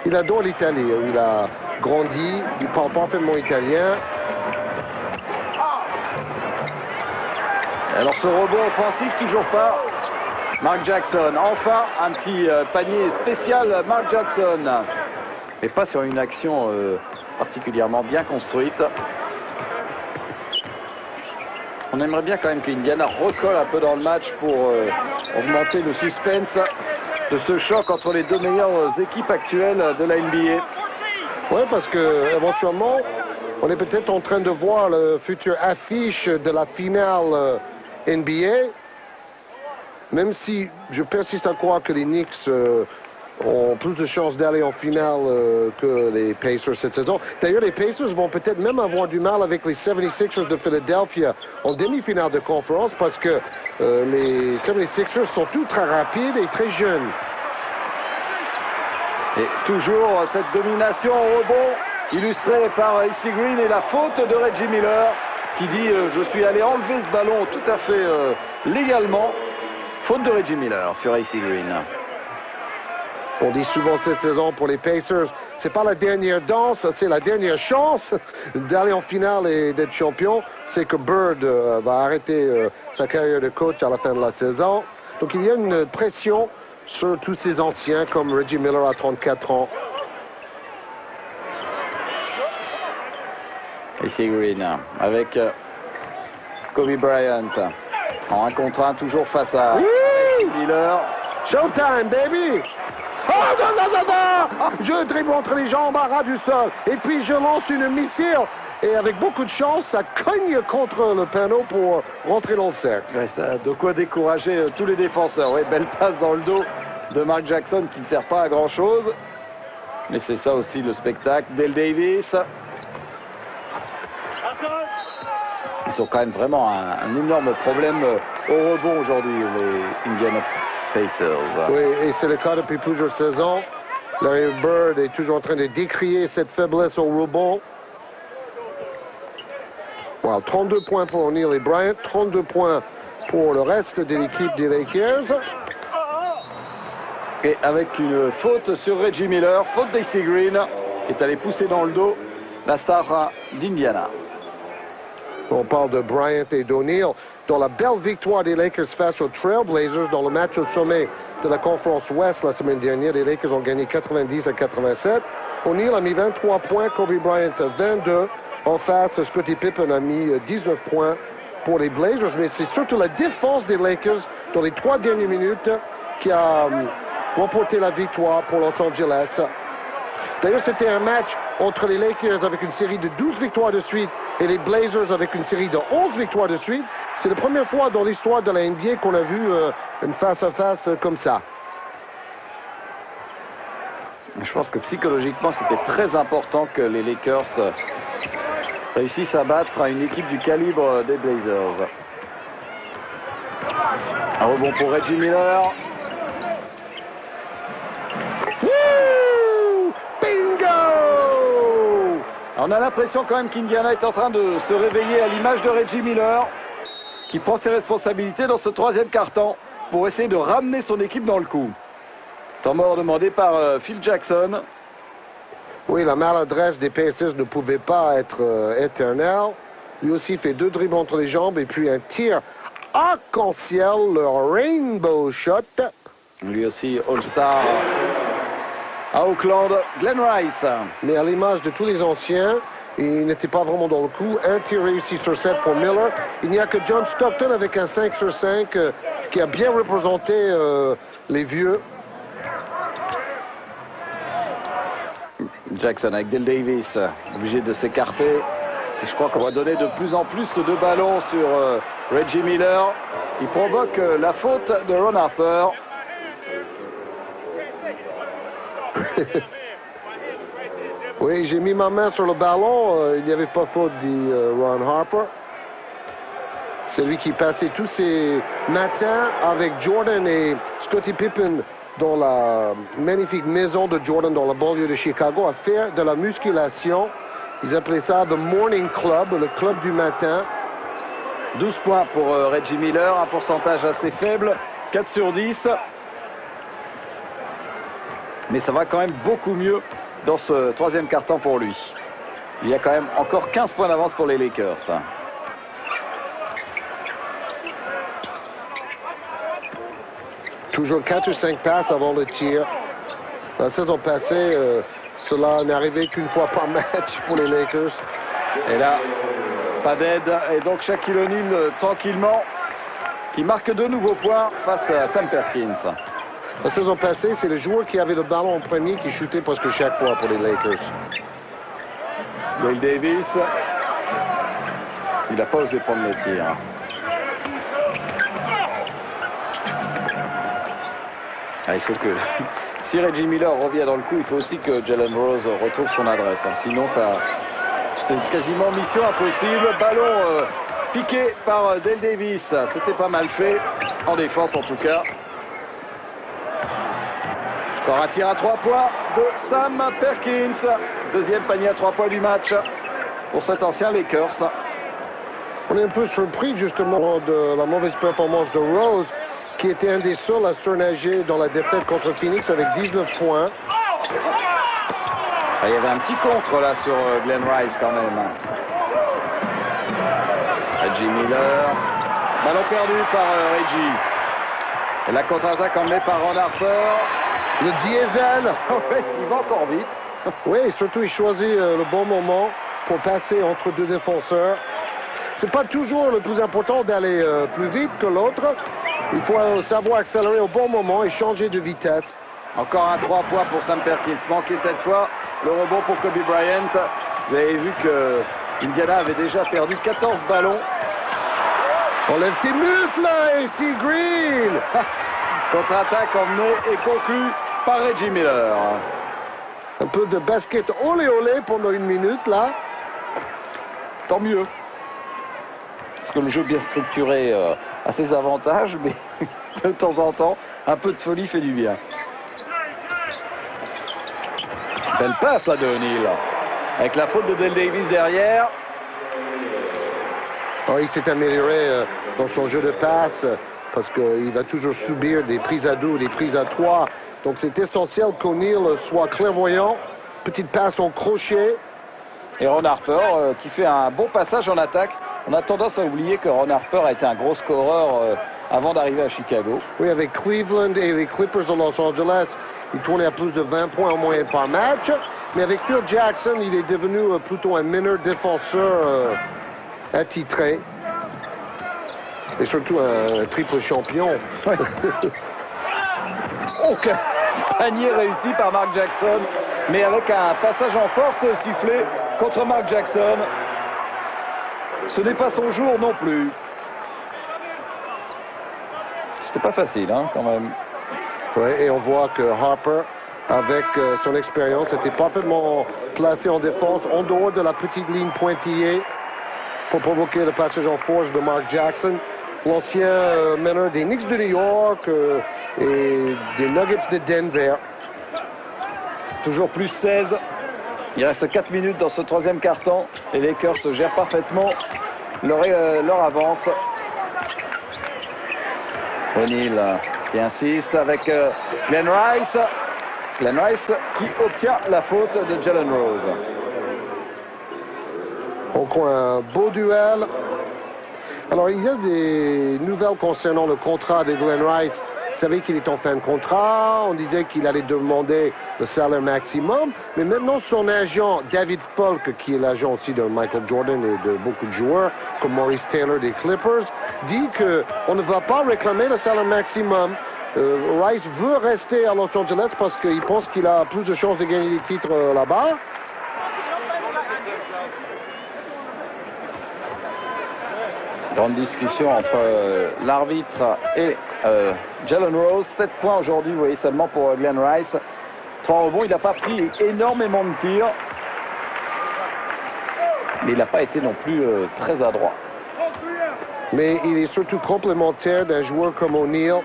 Il adore l'Italie, où il a grandi, il parle parfaitement italien. Alors ce rebond offensif, toujours pas. Mark Jackson, enfin un petit panier spécial Mark Jackson. Mais pas sur une action particulièrement bien construite. On aimerait bien quand même qu'Indiana recolle un peu dans le match pour augmenter le suspense de ce choc entre les deux meilleures équipes actuelles de la NBA. Oui, parce que éventuellement, on est peut-être en train de voir le futur affiche de la finale NBA. Même si je persiste à croire que les Knicks ont plus de chances d'aller en finale que les Pacers cette saison. D'ailleurs, les Pacers vont peut-être même avoir du mal avec les 76ers de Philadelphia en demi-finale de conférence parce que les 76ers sont ultra rapides et très jeunes. Et toujours cette domination au rebond illustrée par Icy Green et la faute de Reggie Miller qui dit je suis allé enlever ce ballon tout à fait légalement. Faute de Reggie Miller sur Icy Green. On dit souvent cette saison pour les Pacers, c'est pas la dernière danse, c'est la dernière chance d'aller en finale et d'être champion. C'est que Bird va arrêter sa carrière de coach à la fin de la saison. Donc il y a une pression sur tous ces anciens comme Reggie Miller à 34 ans. Icy Green avec Kobe Bryant en 1 contre 1 toujours face à Miller. Showtime, baby! Oh, non! Je dribble entre les jambes à ras du sol. Et puis je lance une missile. Et avec beaucoup de chance, ça cogne contre le panneau pour rentrer dans le cercle. Ouais, ça a de quoi décourager tous les défenseurs. Ouais, belle passe dans le dos de Mark Jackson qui ne sert pas à grand chose. Mais c'est ça aussi le spectacle. Dale Davis. Ils ont quand même vraiment un énorme problème au rebond aujourd'hui, les Indiana Pacers. Oui, et c'est le cas depuis plusieurs saisons. Larry Bird est toujours en train de décrier cette faiblesse au rebond. Wow, 32 points pour O'Neal et Bryant, 32 points pour le reste de l'équipe des Lakers. Et avec une faute sur Reggie Miller, faute d'Icy Green, qui est allé pousser dans le dos la star d'Indiana. On parle de Bryant et d'O'Neal. Dans la belle victoire des Lakers face aux Trailblazers dans le match au sommet de la conférence Ouest la semaine dernière, les Lakers ont gagné 90-87. O'Neal a mis 23 points, Kobe Bryant 22. En face, Scottie Pippen a mis 19 points pour les Blazers, mais c'est surtout la défense des Lakers dans les 3 dernières minutes qui a remporté la victoire pour Los Angeles. D'ailleurs, c'était un match entre les Lakers avec une série de 12 victoires de suite et les Blazers avec une série de 11 victoires de suite. C'est la première fois dans l'histoire de la NBA qu'on a vu une face-à-face comme ça. Je pense que psychologiquement, c'était très important que les Lakers réussissent à battre une équipe du calibre des Blazers. Un rebond pour Reggie Miller. Bingo! On a l'impression quand même qu'Indiana est en train de se réveiller à l'image de Reggie Miller, qui prend ses responsabilités dans ce 3e quart-temps pour essayer de ramener son équipe dans le coup. Temps mort demandé par Phil Jackson. Oui, la maladresse des Pacers ne pouvait pas être éternelle. Lui aussi fait 2 dribbles entre les jambes et puis un tir arc-en-ciel, le rainbow shot. Lui aussi All-Star à Oakland, Glenn Rice. Mais à l'image de tous les anciens, il n'était pas vraiment dans le coup. Un tir réussi sur 7 pour Miller. Il n'y a que John Stockton avec un 5 sur 5 qui a bien représenté les vieux. Jackson avec Dale Davis, obligé de s'écarter. Et je crois qu'on va donner de plus en plus de ballons sur Reggie Miller. Il provoque la faute de Ron Harper. Oui, j'ai mis ma main sur le ballon. Il n'y avait pas faute, dit Ron Harper. C'est lui qui passait tous ses matins avec Jordan et Scottie Pippen dans la magnifique maison de Jordan dans la banlieue de Chicago à faire de la musculation. Ils appelaient ça The Morning Club, le club du matin. 12 points pour Reggie Miller, un pourcentage assez faible, 4 sur 10. Mais ça va quand même beaucoup mieux dans ce troisième quart-temps pour lui. Il y a quand même encore 15 points d'avance pour les Lakers. Toujours 4 ou 5 passes avant le tir. La saison passée, cela n'arrivait qu'une fois par match pour les Lakers. Et là, pas d'aide. Et donc Shaquille O'Neal tranquillement qui marque de nouveaux points face à Sam Perkins. La saison passée, c'est le joueur qui avait le ballon en premier qui shootait presque chaque fois pour les Lakers. Dale Davis. Il n'a pas osé prendre le tir. Ah, il faut que, si Reggie Miller revient dans le coup, il faut aussi que Jalen Rose retrouve son adresse. Sinon, c'est quasiment mission impossible. Ballon piqué par Dale Davis. C'était pas mal fait, en défense en tout cas. Encore un tir à 3 points de Sam Perkins. Deuxième panier à 3 points du match pour cet ancien Lakers. On est un peu surpris justement de la mauvaise performance de Rose, qui était un des seuls à surnager dans la défaite contre Phoenix avec 19 points. Il y avait un petit contre là sur Glenn Rice quand même. Reggie Miller. Ballon perdu par Reggie. Et la contre-attaque emmenée par Ron Harper. Le diesel. Il va encore vite. Oui, surtout il choisit le bon moment pour passer entre deux défenseurs. C'est pas toujours le plus important d'aller plus vite que l'autre. Il faut savoir accélérer au bon moment et changer de vitesse. Encore un 3 points pour Sam Perkins. Manqué cette fois. Le rebond pour Kobe Bryant. Vous avez vu que Indiana avait déjà perdu 14 ballons. Enlève tes mufles là, AC Green. Contre-attaque emmenée et conclue par Reggie Miller. Un peu de basket olé olé pendant une minute là. Tant mieux. Parce que le jeu bien structuré a ses avantages, mais de temps en temps, un peu de folie fait du bien. Belle passe là de O'Neal. Avec la faute de Dale Davis derrière. Oh, il s'est amélioré dans son jeu de passe parce qu'il va toujours subir des prises à 2, des prises à 3. Donc c'est essentiel qu'O'Neal soit clairvoyant. Petite passe en crochet. Et Ron Harper qui fait un bon passage en attaque. On a tendance à oublier que Ron Harper a été un gros scoreur avant d'arriver à Chicago. Oui, avec Cleveland et les Clippers de Los Angeles, il tournait à plus de 20 points en moyenne par match. Mais avec Phil Jackson, il est devenu plutôt un meneur défenseur attitré. Et surtout un triple champion. Ouais. Ok. Panier réussi par Mark Jackson, mais avec un passage en force sifflé contre Mark Jackson. Ce n'est pas son jour non plus. C'était pas facile, hein, quand même. Oui, et on voit que Harper, avec son expérience, était parfaitement placé en défense, en dehors de la petite ligne pointillée, pour provoquer le passage en force de Mark Jackson, l'ancien meneur des Knicks de New York et des Nuggets de Denver. Toujours plus 16. Il reste 4 minutes dans ce troisième quart-temps. Les Lakers se gèrent parfaitement leur avance. O'Neal qui insiste avec Glenn Rice. Glenn Rice qui obtient la faute de Jalen Rose. Encore un beau duel. Alors, il y a des nouvelles concernant le contrat de Glenn Rice. Vous savez qu'il est en fin de contrat. On disait qu'il allait demander le salaire maximum. Mais maintenant, son agent, David Falk, qui est l'agent aussi de Michael Jordan et de beaucoup de joueurs, comme Maurice Taylor des Clippers, dit qu'on ne va pas réclamer le salaire maximum. Rice veut rester à Los Angeles parce qu'il pense qu'il a plus de chances de gagner des titres là-bas. Grande discussion entre l'arbitre et Jalen Rose. 7 points aujourd'hui, vous voyez, seulement pour Glenn Rice. 3 rebonds, il n'a pas pris énormément de tirs. Mais il n'a pas été non plus très adroit. Mais il est surtout complémentaire d'un joueur comme O'Neill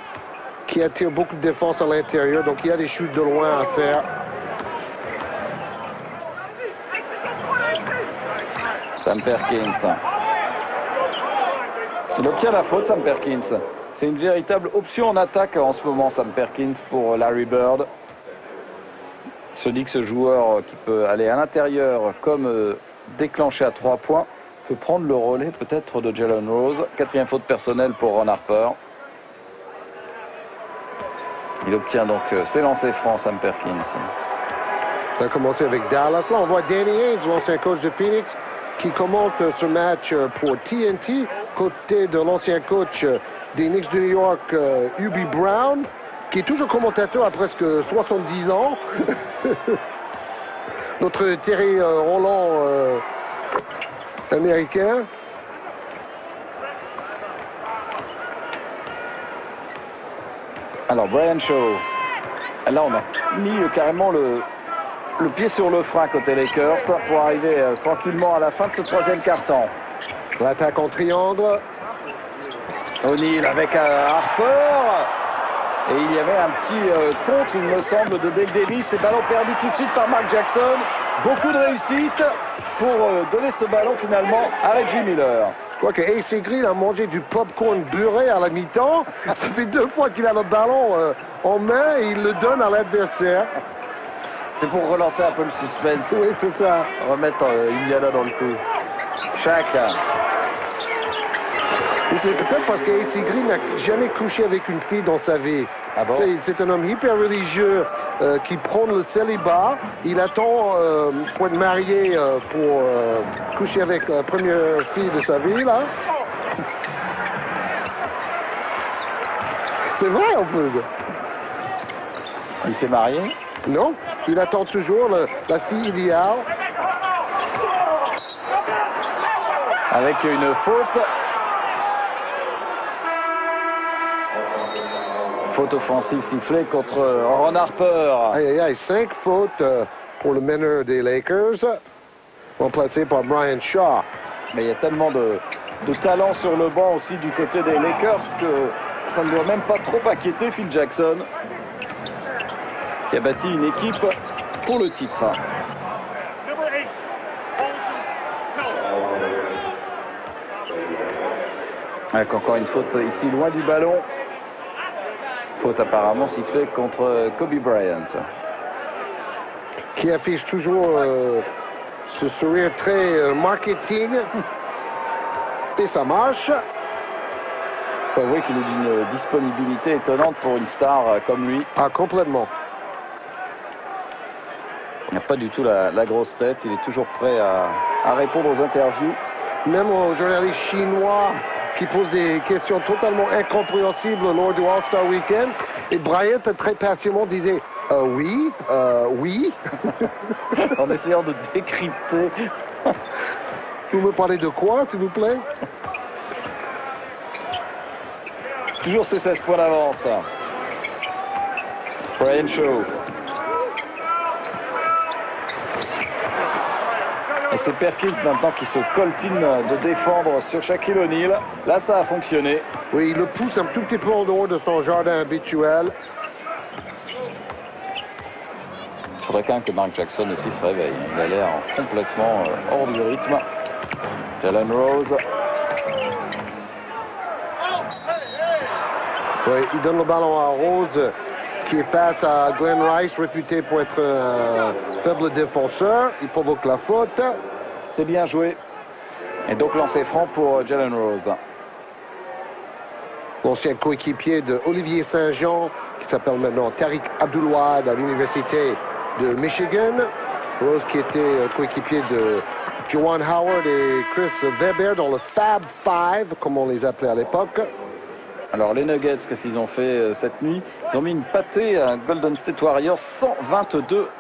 qui attire beaucoup de défense à l'intérieur. Donc il y a des shoots de loin à faire. Sam Perkins. Il obtient la faute, Sam Perkins. C'est une véritable option en attaque en ce moment, Sam Perkins, pour Larry Bird. Se dit que ce joueur qui peut aller à l'intérieur comme déclencher à 3 points peut prendre le relais peut-être de Jalen Rose. 4e faute personnelle pour Ron Harper. Il obtient donc ses lancers francs, Sam Perkins. Ça a commencé avec Dallas. Là, on voit Danny Ainge, l'ancien coach de Phoenix, qui commente ce match pour TNT, côté de l'ancien coach des Knicks de New York, Hubie Brown, qui est toujours commentateur à presque 70 ans. Notre Terry Roland américain. Alors, Brian Shaw. Là, on a mis carrément le pied sur le frein côté Lakers pour arriver tranquillement à la fin de ce 3e quart-temps. L'attaque en triangle. O'Neill avec Harper. Et il y avait un petit contre, il me semble, de Dale Davis. Et ballon perdu tout de suite par Mark Jackson. Beaucoup de réussite pour donner ce ballon finalement à Reggie Miller. Je crois que AC Green a mangé du popcorn beurré à la mi-temps. Ça fait 2 fois qu'il a le ballon en main et il le donne à l'adversaire. C'est pour relancer un peu le suspense. Oui, c'est ça. Remettre Indiana dans le coup. Chacun. C'est peut-être parce qu'AC Green n'a jamais couché avec une fille dans sa vie. Ah bon? C'est un homme hyper religieux qui prône le célibat. Il attend pour être marié pour coucher avec la première fille de sa vie, là. C'est vrai, en plus. Il s'est marié? Non, il attend toujours la fille idéale. Avec une faute. Faute offensive sifflée contre Ron Harper. Aïe, aïe, aïe, 5 fautes pour le meneur des Lakers, remplacé par Brian Shaw. Mais il y a tellement de talent sur le banc aussi du côté des Lakers que ça ne doit même pas trop inquiéter Phil Jackson, qui a bâti une équipe pour le titre. Avec encore une faute ici loin du ballon. Faute apparemment sifflée contre Kobe Bryant. Qui affiche toujours ce sourire très marketing. Et ça marche. Il faut avouer qu'il est d'une disponibilité étonnante pour une star comme lui. Ah, complètement. Il n'a pas du tout la grosse tête. Il est toujours prêt à répondre aux interviews. Même aux journalistes chinois qui posent des questions totalement incompréhensibles lors du All-Star Weekend. Et Bryant, très patiemment, disait oui, oui. En essayant de décrypter. Vous me parlez de quoi, s'il vous plaît? Toujours ces 16 points d'avance. Brian Shaw. Et c'est Perkins maintenant qui se coltine de défendre sur Shaquille O'Neal. Là, ça a fonctionné. Oui, il le pousse un tout petit peu en dehors de son jardin habituel. Il faudrait quand même que Mark Jackson aussi se réveille. Il a l'air complètement hors du rythme. Jalen Rose. Oui, il donne le ballon à Rose, qui est face à Glenn Rice, réputé pour être un faible défenseur. Il provoque la faute. C'est bien joué. Et donc lancer franc pour Jalen Rose. L'ancien coéquipier de Olivier Saint-Jean, qui s'appelle maintenant Tariq Abdul-Wahad à l'université de Michigan. Rose qui était coéquipier de Juwan Howard et Chris Webber dans le Fab Five, comme on les appelait à l'époque. Alors les Nuggets, qu'est-ce qu'ils ont fait cette nuit? Ils ont mis une pâtée à Golden State Warriors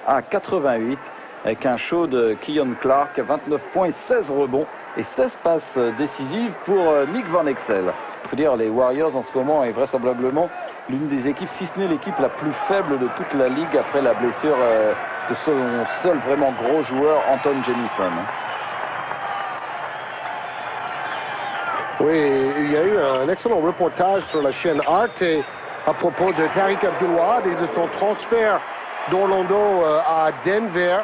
122-88 avec un show de Keon Clark, 29 points et 16 rebonds et 16 passes décisives pour Nick Van Exel. Il faut dire les Warriors en ce moment est vraisemblablement l'une des équipes, si ce n'est l'équipe la plus faible de toute la ligue après la blessure de son seul vraiment gros joueur, Anton Jennison. Oui, il y a eu un excellent reportage sur la chaîne Arte à propos de Tariq Abdul-Wahad et de son transfert d'Orlando à Denver.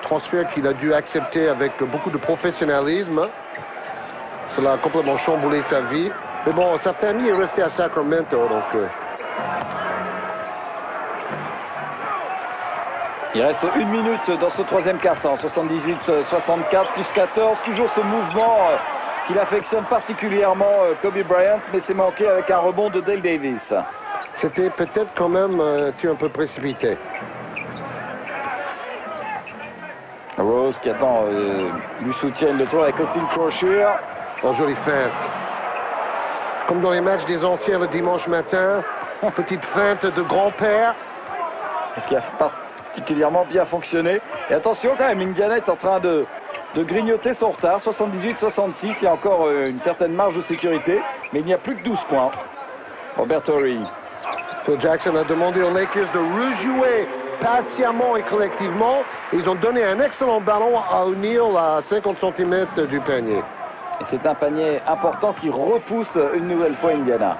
Transfert qu'il a dû accepter avec beaucoup de professionnalisme. Cela a complètement chamboulé sa vie. Mais bon, sa famille est restée à Sacramento, donc... Il reste 1 minute dans ce troisième quart-temps. 78-64 plus 14. Toujours ce mouvement qu'il affectionne particulièrement Kobe Bryant, mais c'est manqué avec un rebond de Dale Davis. C'était peut-être quand même un peu précipité. Rose qui attend du soutien de tour avec Austin Croshere. En jolie feinte. Comme dans les matchs des anciens le dimanche matin, petite feinte de grand-père. Qui a particulièrement bien fonctionné. Et attention quand même, Indiana est en train de grignoter son retard. 78-66, il y a encore une certaine marge de sécurité, mais il n'y a plus que 12 points. Roberto Ri. Phil Jackson a demandé aux Lakers de rejouer patiemment et collectivement. Ils ont donné un excellent ballon à O'Neal à 50 cm du panier. Et c'est un panier important qui repousse une nouvelle fois Indiana.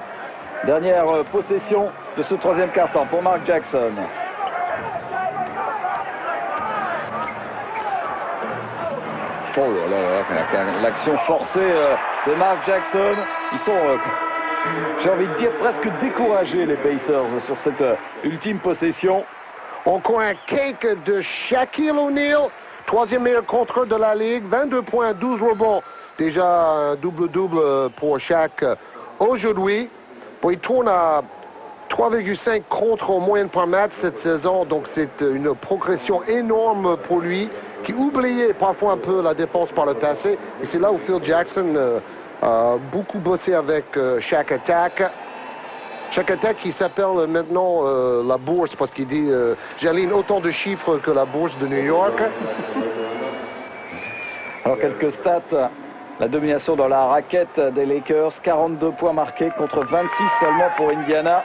Dernière possession de ce troisième quart-temps pour Mark Jackson. Oh là là, l'action forcée de Mark Jackson. Ils sont, j'ai envie de dire, presque découragés les Pacers sur cette ultime possession. Encore un cake de Shaquille O'Neal, troisième meilleur contreur de la Ligue, 22 points, 12 rebonds. Déjà un double-double pour Shaq aujourd'hui. Bon, il tourne à 3,5 contre en moyenne par match cette saison, donc c'est une progression énorme pour lui, qui oubliait parfois un peu la défense par le passé. Et c'est là où Phil Jackson a beaucoup bossé avec Shaq Attack. Shaq Attack qui s'appelle maintenant la bourse, parce qu'il dit j'aligne autant de chiffres que la bourse de New York. Alors quelques stats. La domination dans la raquette des Lakers, 42 points marqués contre 26 seulement pour Indiana.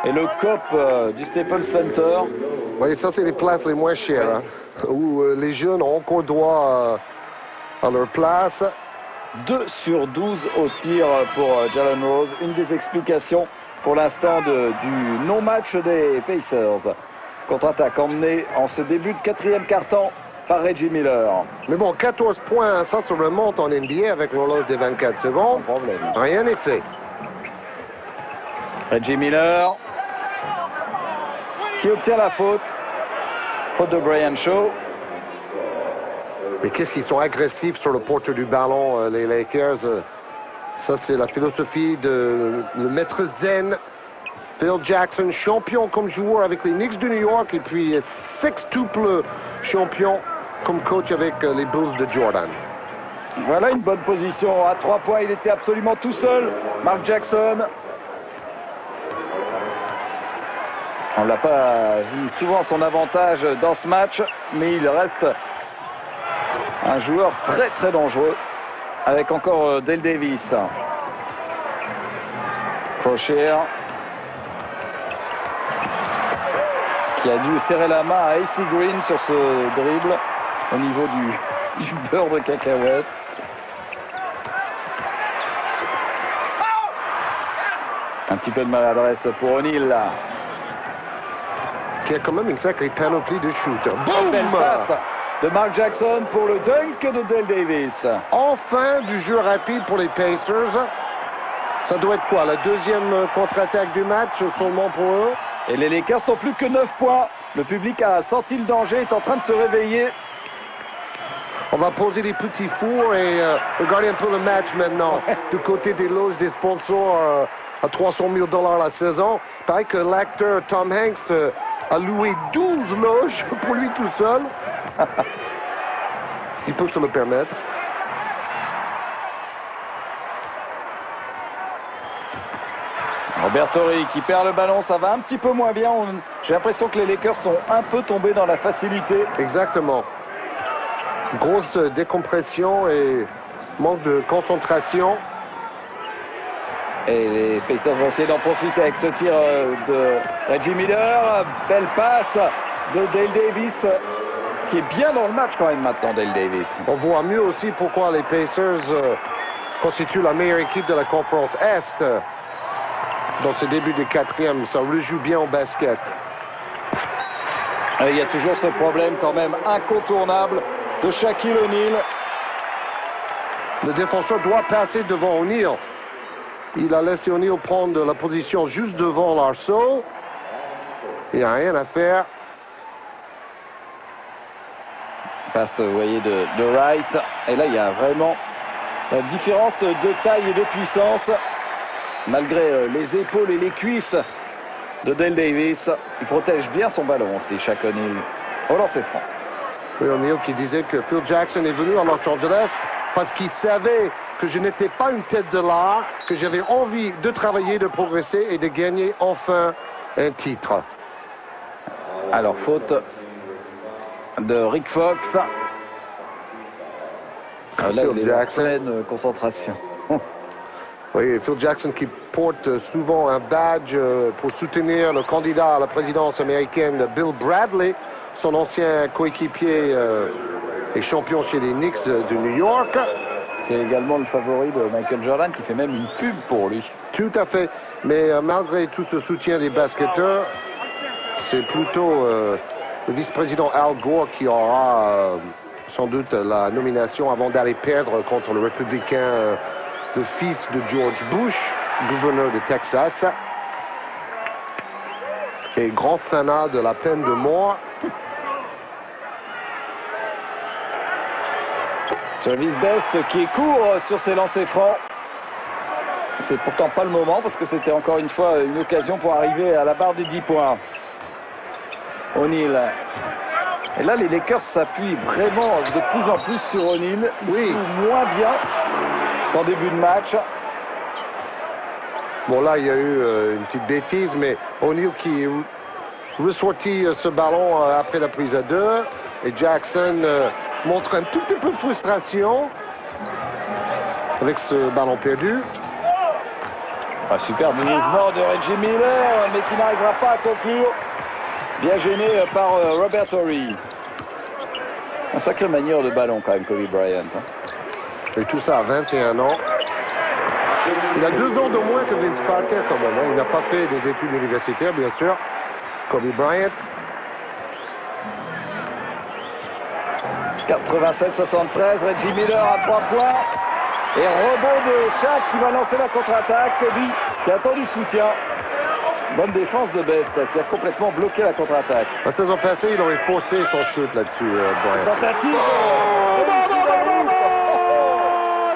Et le COP du Staples Center. Oui, ça c'est les places les moins chères, hein, où les jeunes ont encore droit à leur place. 2 sur 12 au tir pour Jalen Rose. Une des explications pour l'instant du non-match des Pacers. Contre-attaque emmenée en ce début de quatrième quart-temps par Reggie Miller. Mais bon, 14 points, ça se remonte en NBA avec l'horloge des 24 secondes. Rien n'est fait. Reggie Miller qui obtient la faute. Faute de Brian Shaw. Mais qu'est-ce qu'ils sont agressifs sur le porteur du ballon, les Lakers. Ça, c'est la philosophie de le maître zen. Phil Jackson, champion comme joueur avec les Knicks de New York et puis sextuple champion comme coach avec les Bulls de Jordan. Voilà une bonne position. À 3 points, il était absolument tout seul. Mark Jackson. On ne l'a pas vu souvent son avantage dans ce match, mais il reste un joueur très très dangereux avec encore Dale Davis. Croshere qui a dû serrer la main à AC Green sur ce dribble au niveau du beurre de cacahuète. Un petit peu de maladresse pour O'Neal là. Qui a quand même une sacrée panoplie de shooters. Boum! Belle passe de Mark Jackson pour le dunk de Dale Davis. Enfin du jeu rapide pour les Pacers. Ça doit être quoi? La deuxième contre-attaque du match seulement pour eux? Et les Lakers n'ont plus que 9 points. Le public a senti le danger, est en train de se réveiller. On va poser des petits fours et regarder un peu le match maintenant. Du côté des loges des sponsors à $300 000 la saison. Il paraît que l'acteur Tom Hanks a loué 12 loges pour lui tout seul. Il peut se le permettre. Roberto Ri qui perd le ballon, ça va un petit peu moins bien. J'ai l'impression que les Lakers sont un peu tombés dans la facilité. Exactement. Grosse décompression et manque de concentration. Et les Pacers vont essayer d'en profiter avec ce tir de Reggie Miller. Belle passe de Dale Davis qui est bien dans le match quand même maintenant, Dale Davis. On voit mieux aussi pourquoi les Pacers constitue la meilleure équipe de la conférence Est. Dans ce début de quatrième, ça rejoue bien au basket. Il y a toujours ce problème quand même incontournable de Shaquille O'Neal. Le défenseur doit passer devant O'Neal. Il a laissé O'Neal prendre la position juste devant l'arceau. Il n'y a rien à faire. Passe, vous voyez, de Rice. Et là, il y a vraiment la différence de taille et de puissance. Malgré les épaules et les cuisses de Dale Davis, il protège bien son ballon aussi, Shaq O'Neal. Au lancer franc. Oui, O'Neal qui disait que Phil Jackson est venu à Los Angeles parce qu'il savait que je n'étais pas une tête de l'art, que j'avais envie de travailler, de progresser et de gagner enfin un titre. Alors, faute de Rick Fox. Là, il est en pleine concentration. Oui, Phil Jackson qui porte souvent un badge pour soutenir le candidat à la présidence américaine, Bill Bradley, son ancien coéquipier et champion chez les Knicks de New York. C'est également le favori de Michael Jordan qui fait même une pub pour lui. Tout à fait. Mais malgré tout ce soutien des basketteurs, c'est plutôt le vice-président Al Gore qui aura sans doute la nomination avant d'aller perdre contre le républicain, le fils de George Bush, gouverneur de Texas. Et grand fanat de la peine de mort. Travis Best qui est court sur ses lancers francs. C'est pourtant pas le moment parce que c'était encore une fois une occasion pour arriver à la barre des 10 points. O'Neal. Et là, les Lakers s'appuient vraiment de plus en plus sur O'Neal. Oui. Moins bien qu'en début de match. Bon, là, il y a eu une petite bêtise, mais O'Neal qui ressortit ce ballon après la prise à 2. Et Jackson montre un tout petit peu de frustration avec ce ballon perdu. Super mouvement de Reggie Miller, mais qui n'arrivera pas à conclure. Bien gêné par Robert Horry. Un sacré manière de ballon quand même, Kobe Bryant. Et tout ça à 21 ans. Il a 2 ans de moins que Vince Carter quand même. Il n'a pas fait des études universitaires, bien sûr. Kobe Bryant. 87-73, Reggie Miller à 3 points. Et rebond de Shaq qui va lancer la contre-attaque. Kobe qui attend du soutien. Bonne défense de Best qui a complètement bloqué la contre-attaque. La saison passée, il aurait forcé son shoot là-dessus, Bryant. Tentative.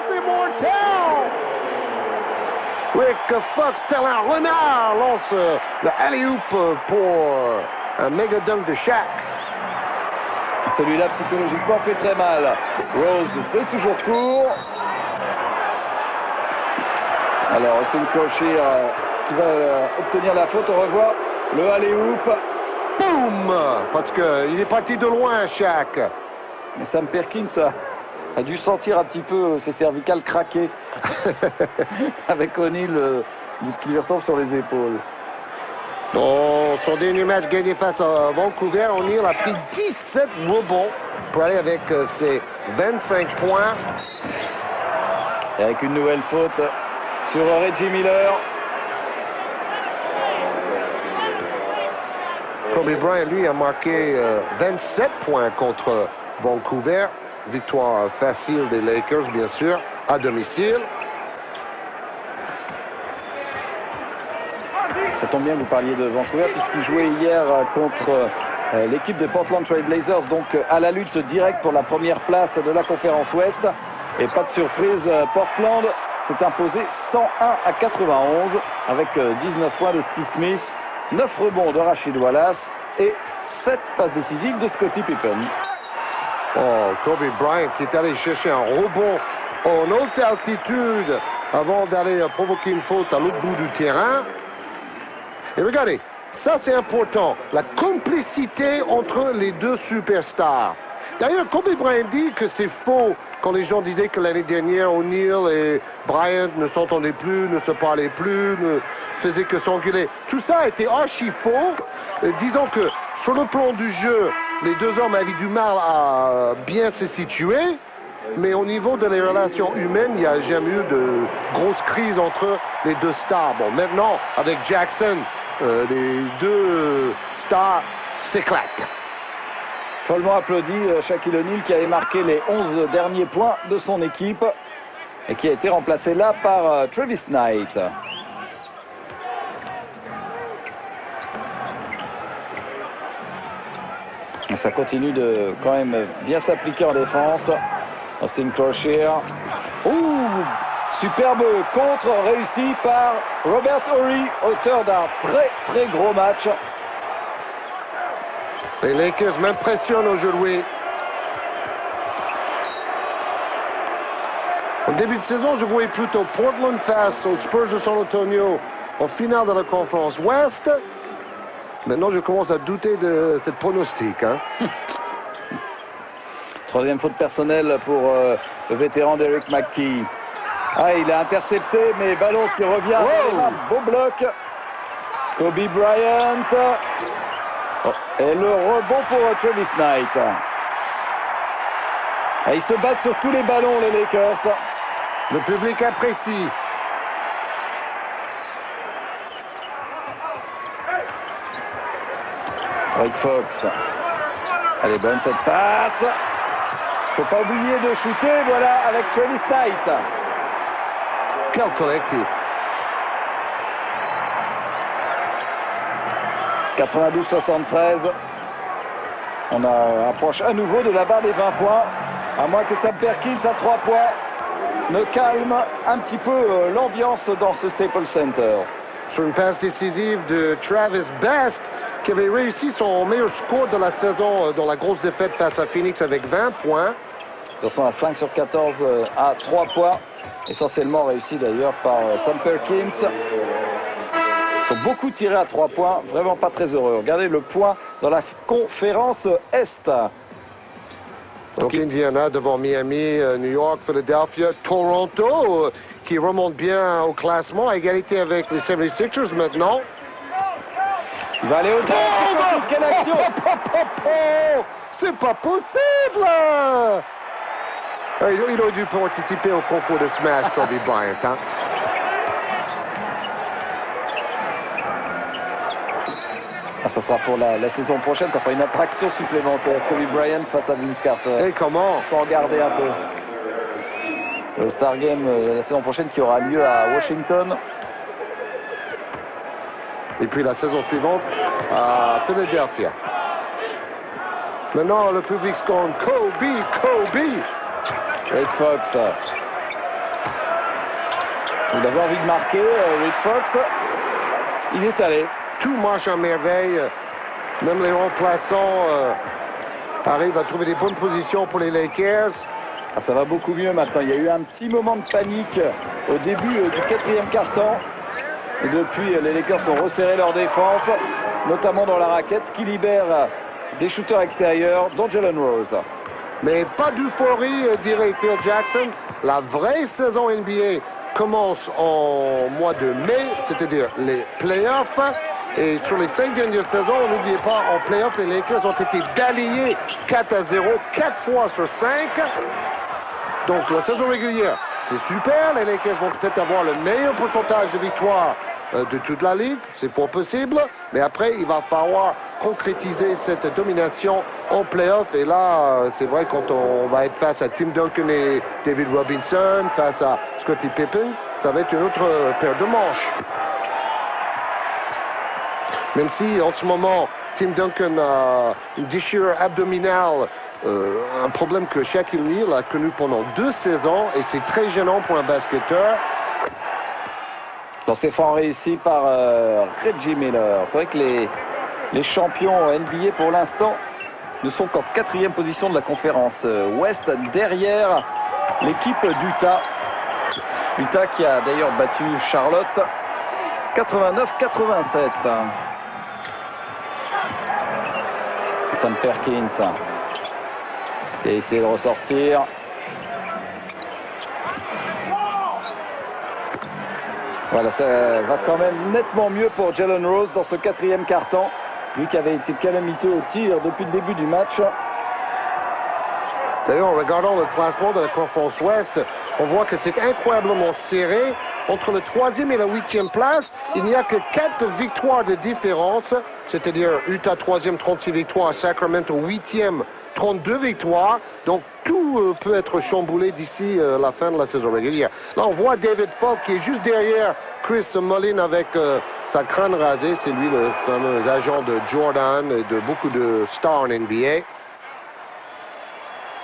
C'est mortel! Rick Fox, tel un renard, lance le alley-oop pour un méga dunk de Shaq. Celui-là, psychologiquement, fait très mal. Rose, c'est toujours court. Alors, c'est une Clocher qui va obtenir la faute. On revoit le alley-oop. Boum! Parce qu'il est parti de loin, Shaq. Mais Sam Perkins a dû sentir un petit peu ses cervicales craquer. Avec O'Neal qui lui retombe sur les épaules. Dans son dernier match gagné face à Vancouver, O'Neal a pris 17 rebonds pour aller avec ses 25 points. Et avec une nouvelle faute sur Reggie Miller. Kobe Bryant, lui, a marqué 27 points contre Vancouver. Victoire facile des Lakers, bien sûr, à domicile. Ça tombe bien que vous parliez de Vancouver puisqu'ils jouaient hier contre l'équipe de Portland Trail Blazers, donc à la lutte directe pour la première place de la conférence Ouest. Et pas de surprise, Portland s'est imposé 101 à 91 avec 19 points de Steve Smith, 9 rebonds de Rashid Wallace et 7 passes décisives de Scottie Pippen. Oh, Kobe Bryant qui est allé chercher un rebond en haute altitude avant d'aller provoquer une faute à l'autre bout du terrain. Et regardez, ça c'est important, la complicité entre les deux superstars. D'ailleurs, Kobe Bryant dit que c'est faux quand les gens disaient que l'année dernière, O'Neal et Bryant ne s'entendaient plus, ne se parlaient plus, ne faisaient que s'engueuler. Tout ça a été archi faux. Disons que sur le plan du jeu, les deux hommes avaient du mal à bien se situer. mais au niveau de les relations humaines, il n'y a jamais eu de grosse crise entre les deux stars. Bon, maintenant, avec Jackson, les deux stars s'éclatent. Follement applaudi Shaquille O'Neal qui avait marqué les 11 derniers points de son équipe et qui a été remplacé là par Travis Knight. Ça continue de quand même bien s'appliquer en défense. Austin Crochet. Ouh, superbe contre réussi par Robert Horry, auteur d'un très gros match. Les Lakers m'impressionnent aujourd'hui. Au début de saison, je voyais plutôt Portland face aux Spurs de San Antonio en finale de la conférence Ouest. Maintenant, je commence à douter de cette pronostic. Troisième faute personnelle pour le vétéran Derek McKee. Ah, il a intercepté, mais ballon qui revient. Beau bloc. Kobe Bryant. Et le rebond pour Travis Knight. Et ils se battent sur tous les ballons, les Lakers. Le public apprécie. Rick Fox. Elle est bonne cette passe. Faut pas oublier de shooter, voilà, avec Travis Knight. Quel collectif. 92-73. On approche à nouveau de la barre des 20 points. À moins que Sam Perkins à 3 points ne calme un petit peu l'ambiance dans ce Staples Center. Sur une passe décisive de Travis Best, qui avait réussi son meilleur score de la saison dans la grosse défaite face à Phoenix avec 20 points. Ils sont à 5 sur 14 à 3 points. Essentiellement réussi d'ailleurs par Sam Perkins. Ils sont beaucoup tirés à 3 points. Vraiment pas très heureux. Regardez le point dans la conférence Est. Donc Indiana devant Miami, New York, Philadelphia, Toronto, qui remonte bien au classement, à égalité avec les 76ers maintenant. Il va aller au-delà. Quelle action! C'est pas possible! Il aurait dû participer au concours de Smash, Kobe Bryant. Hein? Ça sera pour la saison prochaine. Ça fera une attraction supplémentaire. Kobe Bryant face à Vince Carter. Et comment? Il faut regarder un peu. Le Star Game la saison prochaine qui aura lieu à Washington. Et puis la saison suivante à Philadelphia. Maintenant, le public score Kobe. Rick Fox. Il avait envie de marquer. Rick Fox. Il est allé. Tout marche à merveille. Même les remplaçants arrivent à trouver des bonnes positions pour les Lakers. Ah, ça va beaucoup mieux maintenant. Il y a eu un petit moment de panique au début du quatrième quart-temps. Et depuis, les Lakers ont resserré leur défense, notamment dans la raquette, ce qui libère des shooters extérieurs, dont Jalen Rose. Mais pas d'euphorie, dirait Phil Jackson. La vraie saison NBA commence en mois de mai, c'est-à-dire les playoffs. Et sur les 5 dernières saisons, n'oubliez pas, en playoffs, les Lakers ont été balayés 4-0, 4 fois sur 5. Donc la saison régulière, c'est super. Les Lakers vont peut-être avoir le meilleur pourcentage de victoires de toute la ligue. C'est pas possible. Mais après, il va falloir concrétiser cette domination en playoff. Et là, c'est vrai, quand on va être face à Tim Duncan et David Robinson, face à Scottie Pippen, ça va être une autre paire de manches. Même si, en ce moment, Tim Duncan a une déchirure abdominale, un problème que Shaquille O'Neal a connu pendant 2 saisons, et c'est très gênant pour un basketteur. Dans ces francs réussis par Reggie Miller. C'est vrai que les champions NBA, pour l'instant, ne sont qu'en 4e position de la conférence Ouest, derrière l'équipe d'Utah. Utah qui a d'ailleurs battu Charlotte 89-87. Sam Perkins et essayer de ressortir. Voilà, ça va quand même nettement mieux pour Jalen Rose dans ce 4e quart-temps, lui qui avait été calamiteux au tir depuis le début du match. D'ailleurs, en regardant le classement de la conférence Ouest, on voit que c'est incroyablement serré. Entre le 3e et la 8e place, il n'y a que 4 victoires de différence, c'est-à-dire Utah 3e, 36 victoires, Sacramento 8e, 32 victoires. Donc tout peut être chamboulé d'ici la fin de la saison régulière. Là, on voit David Falk qui est juste derrière Chris Mullin avec sa crâne rasée. C'est lui le fameux agent de Jordan et de beaucoup de stars en NBA.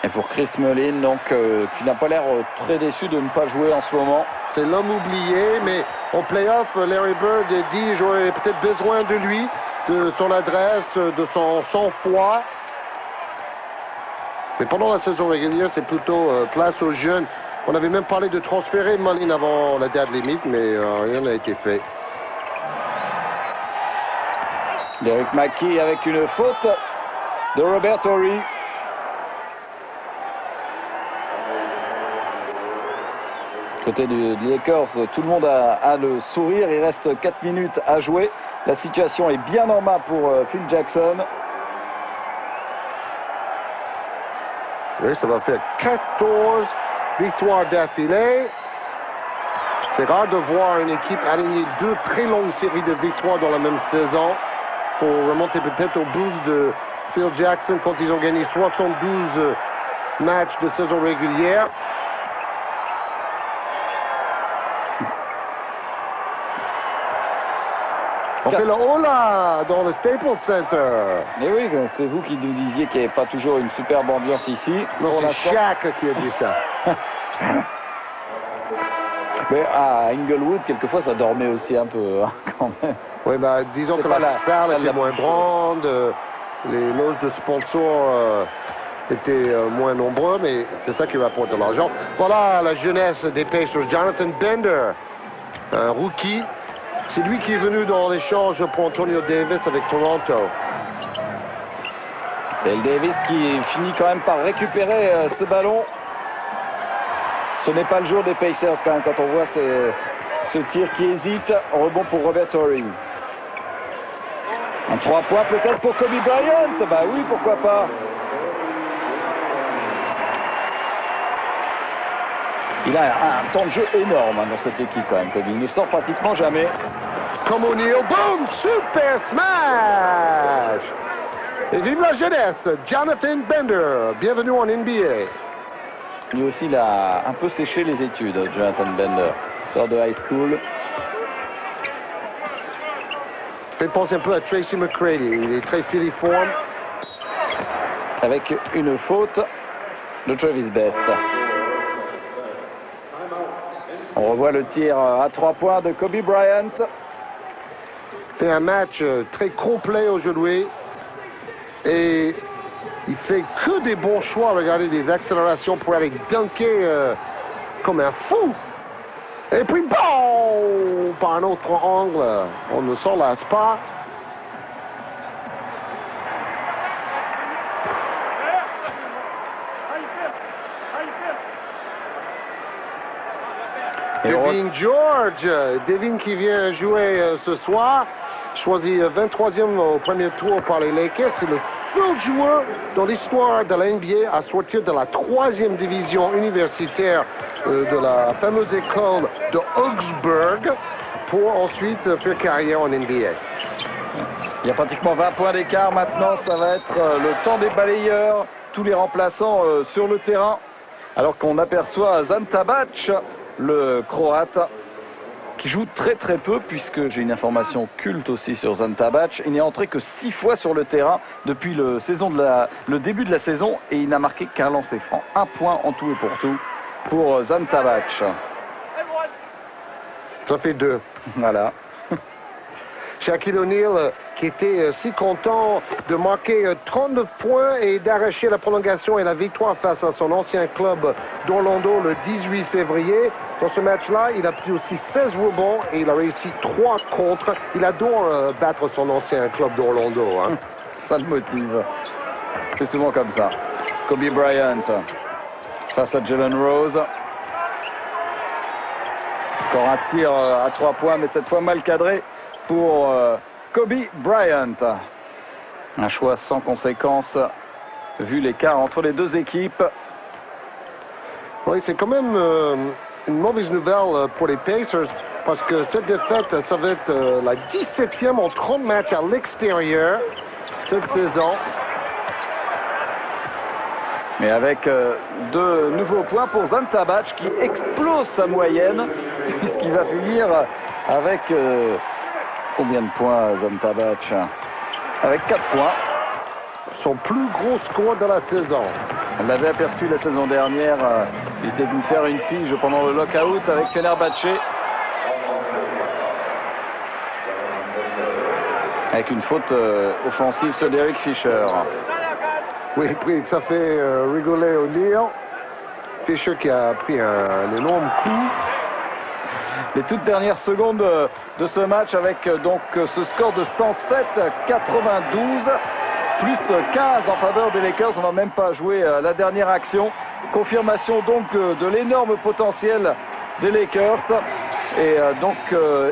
Et pour Chris Mullin, donc, qui n'a pas l'air très déçu de ne pas jouer en ce moment. C'est l'homme oublié, mais en playoff, Larry Bird dit j'aurais peut-être besoin de lui, de son adresse, de son sang-froid. Mais pendant la saison régulière, c'est plutôt place aux jeunes. On avait même parlé de transférer Mullin avant la date limite, mais rien n'a été fait. Derek McKee avec une faute de Robert Horry. Côté des Lakers, tout le monde a le sourire. Il reste 4 minutes à jouer. La situation est bien en main pour Phil Jackson. Oui, ça va faire 14 victoires d'affilée. C'est rare de voir une équipe aligner 2 très longues séries de victoires dans la même saison. Il faut remonter peut-être au boost de Phil Jackson quand ils ont gagné 72 matchs de saison régulière. On fait le hola dans le Staples Center. Mais oui, c'est vous qui nous disiez qu'il n'y avait pas toujours une superbe ambiance ici. Non, c'est Shaq qui a dit ça. Mais à Inglewood, quelquefois, ça dormait aussi un peu, hein, quand même. Oui, bah, disons que la salle était moins grande, les loges de sponsors étaient moins nombreux, mais c'est ça qui rapporte de l'argent. Voilà la jeunesse des Pacers. Jonathan Bender, un rookie. C'est lui qui est venu dans l'échange pour Antonio Davis avec Toronto. Dale Davis qui finit quand même par récupérer ce ballon. Ce n'est pas le jour des Pacers quand même quand on voit ce tir qui hésite. Rebond pour Robert Horry. Un 3 points peut-être pour Kobe Bryant. Bah oui, pourquoi pas. Il a un temps de jeu énorme dans cette équipe quand même, Kobe. Il ne sort pratiquement jamais. Comme O'Neal, boom, super smash! Et vive la jeunesse, Jonathan Bender, bienvenue en NBA. Lui aussi, il a un peu séché les études, Jonathan Bender. Il sort de high school. Fait penser un peu à Tracy McGrady, il est très filiforme. Avec une faute de Travis Best. On revoit le tir à 3 points de Kobe Bryant. C'est un match très complet aujourd'hui. Et il fait que des bons choix. Regardez, des accélérations pour aller dunker comme un fou. Et puis, bon, par un autre angle, on ne s'en lasse pas. Devin qui vient jouer ce soir, choisi 23e au premier tour par les Lakers. C'est le seul joueur dans l'histoire de la NBA à sortir de la 3e division universitaire de la fameuse école de Augsburg pour ensuite faire carrière en NBA. Il y a pratiquement 20 points d'écart maintenant. Ça va être le temps des balayeurs. Tous les remplaçants sur le terrain. Alors qu'on aperçoit Zanta Bac, le Croate, qui joue très très peu, puisque j'ai une information culte aussi sur Zanta Bac. Il n'est entré que 6 fois sur le terrain depuis le début de la saison, et il n'a marqué qu'un lancer franc. 1 point en tout et pour tout pour Zanta Bac. Ça fait 2. Voilà. Shaquille O'Neal qui était si content de marquer 39 points et d'arracher la prolongation et la victoire face à son ancien club d'Orlando le 18 février. Dans ce match-là, il a pris aussi 16 rebonds et il a réussi 3 contres. Il adore battre son ancien club d'Orlando. Hein. Ça le motive. C'est souvent comme ça. Kobe Bryant face à Jalen Rose. Encore un tir à 3 points, mais cette fois mal cadré pour Kobe Bryant. Un choix sans conséquence, vu l'écart entre les deux équipes. Oui, c'est quand même une mauvaise nouvelle pour les Pacers parce que cette défaite, ça va être la 17e en 30 matchs à l'extérieur cette saison. Mais avec de nouveaux points pour Zan Tabac qui explose sa moyenne puisqu'il va finir avec combien de points Zan Tabac? Avec 4 points. Son plus gros score de la saison. On l'avait aperçu la saison dernière. Il était venu faire une pige pendant le lockout avec Fenerbahçe. Avec une faute offensive sur Derek Fisher. Oui, puis ça fait rigoler O'Neal. Fisher qui a pris un énorme coup. Les toutes dernières secondes de ce match avec donc ce score de 107-92. Plus 15 en faveur des Lakers. On n'a même pas joué la dernière action. Confirmation donc de l'énorme potentiel des Lakers. Et donc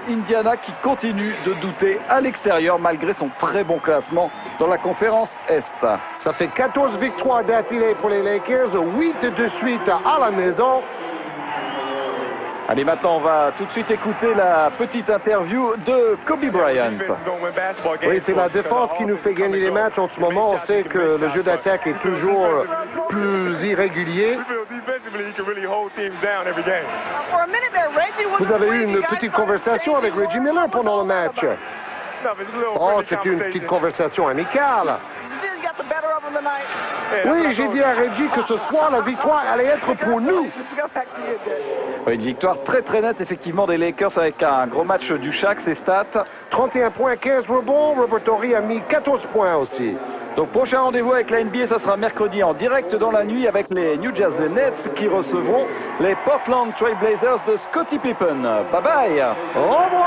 Indiana qui continue de douter à l'extérieur malgré son très bon classement dans la conférence Est. Ça fait 14 victoires d'affilée pour les Lakers, 8 de suite à la maison. Allez, maintenant on va tout de suite écouter la petite interview de Kobe Bryant. Oui, c'est la défense qui nous fait gagner les matchs en ce moment. On sait que le jeu d'attaque est toujours plus irrégulier. Vous avez eu une petite conversation avec Reggie Miller pendant le match. Oh, c'était une petite conversation amicale. Oui, j'ai dit à Reggie que ce soir, la victoire allait être pour nous. Une victoire très très nette effectivement des Lakers avec un gros match du Shaq, ses stats. 31 points, 15 rebonds. Robert Torrey a mis 14 points aussi. Donc prochain rendez-vous avec la NBA, ça sera mercredi en direct dans la nuit avec les New Jersey Nets qui recevront les Portland Trail Blazers de Scottie Pippen. Bye bye. Au revoir.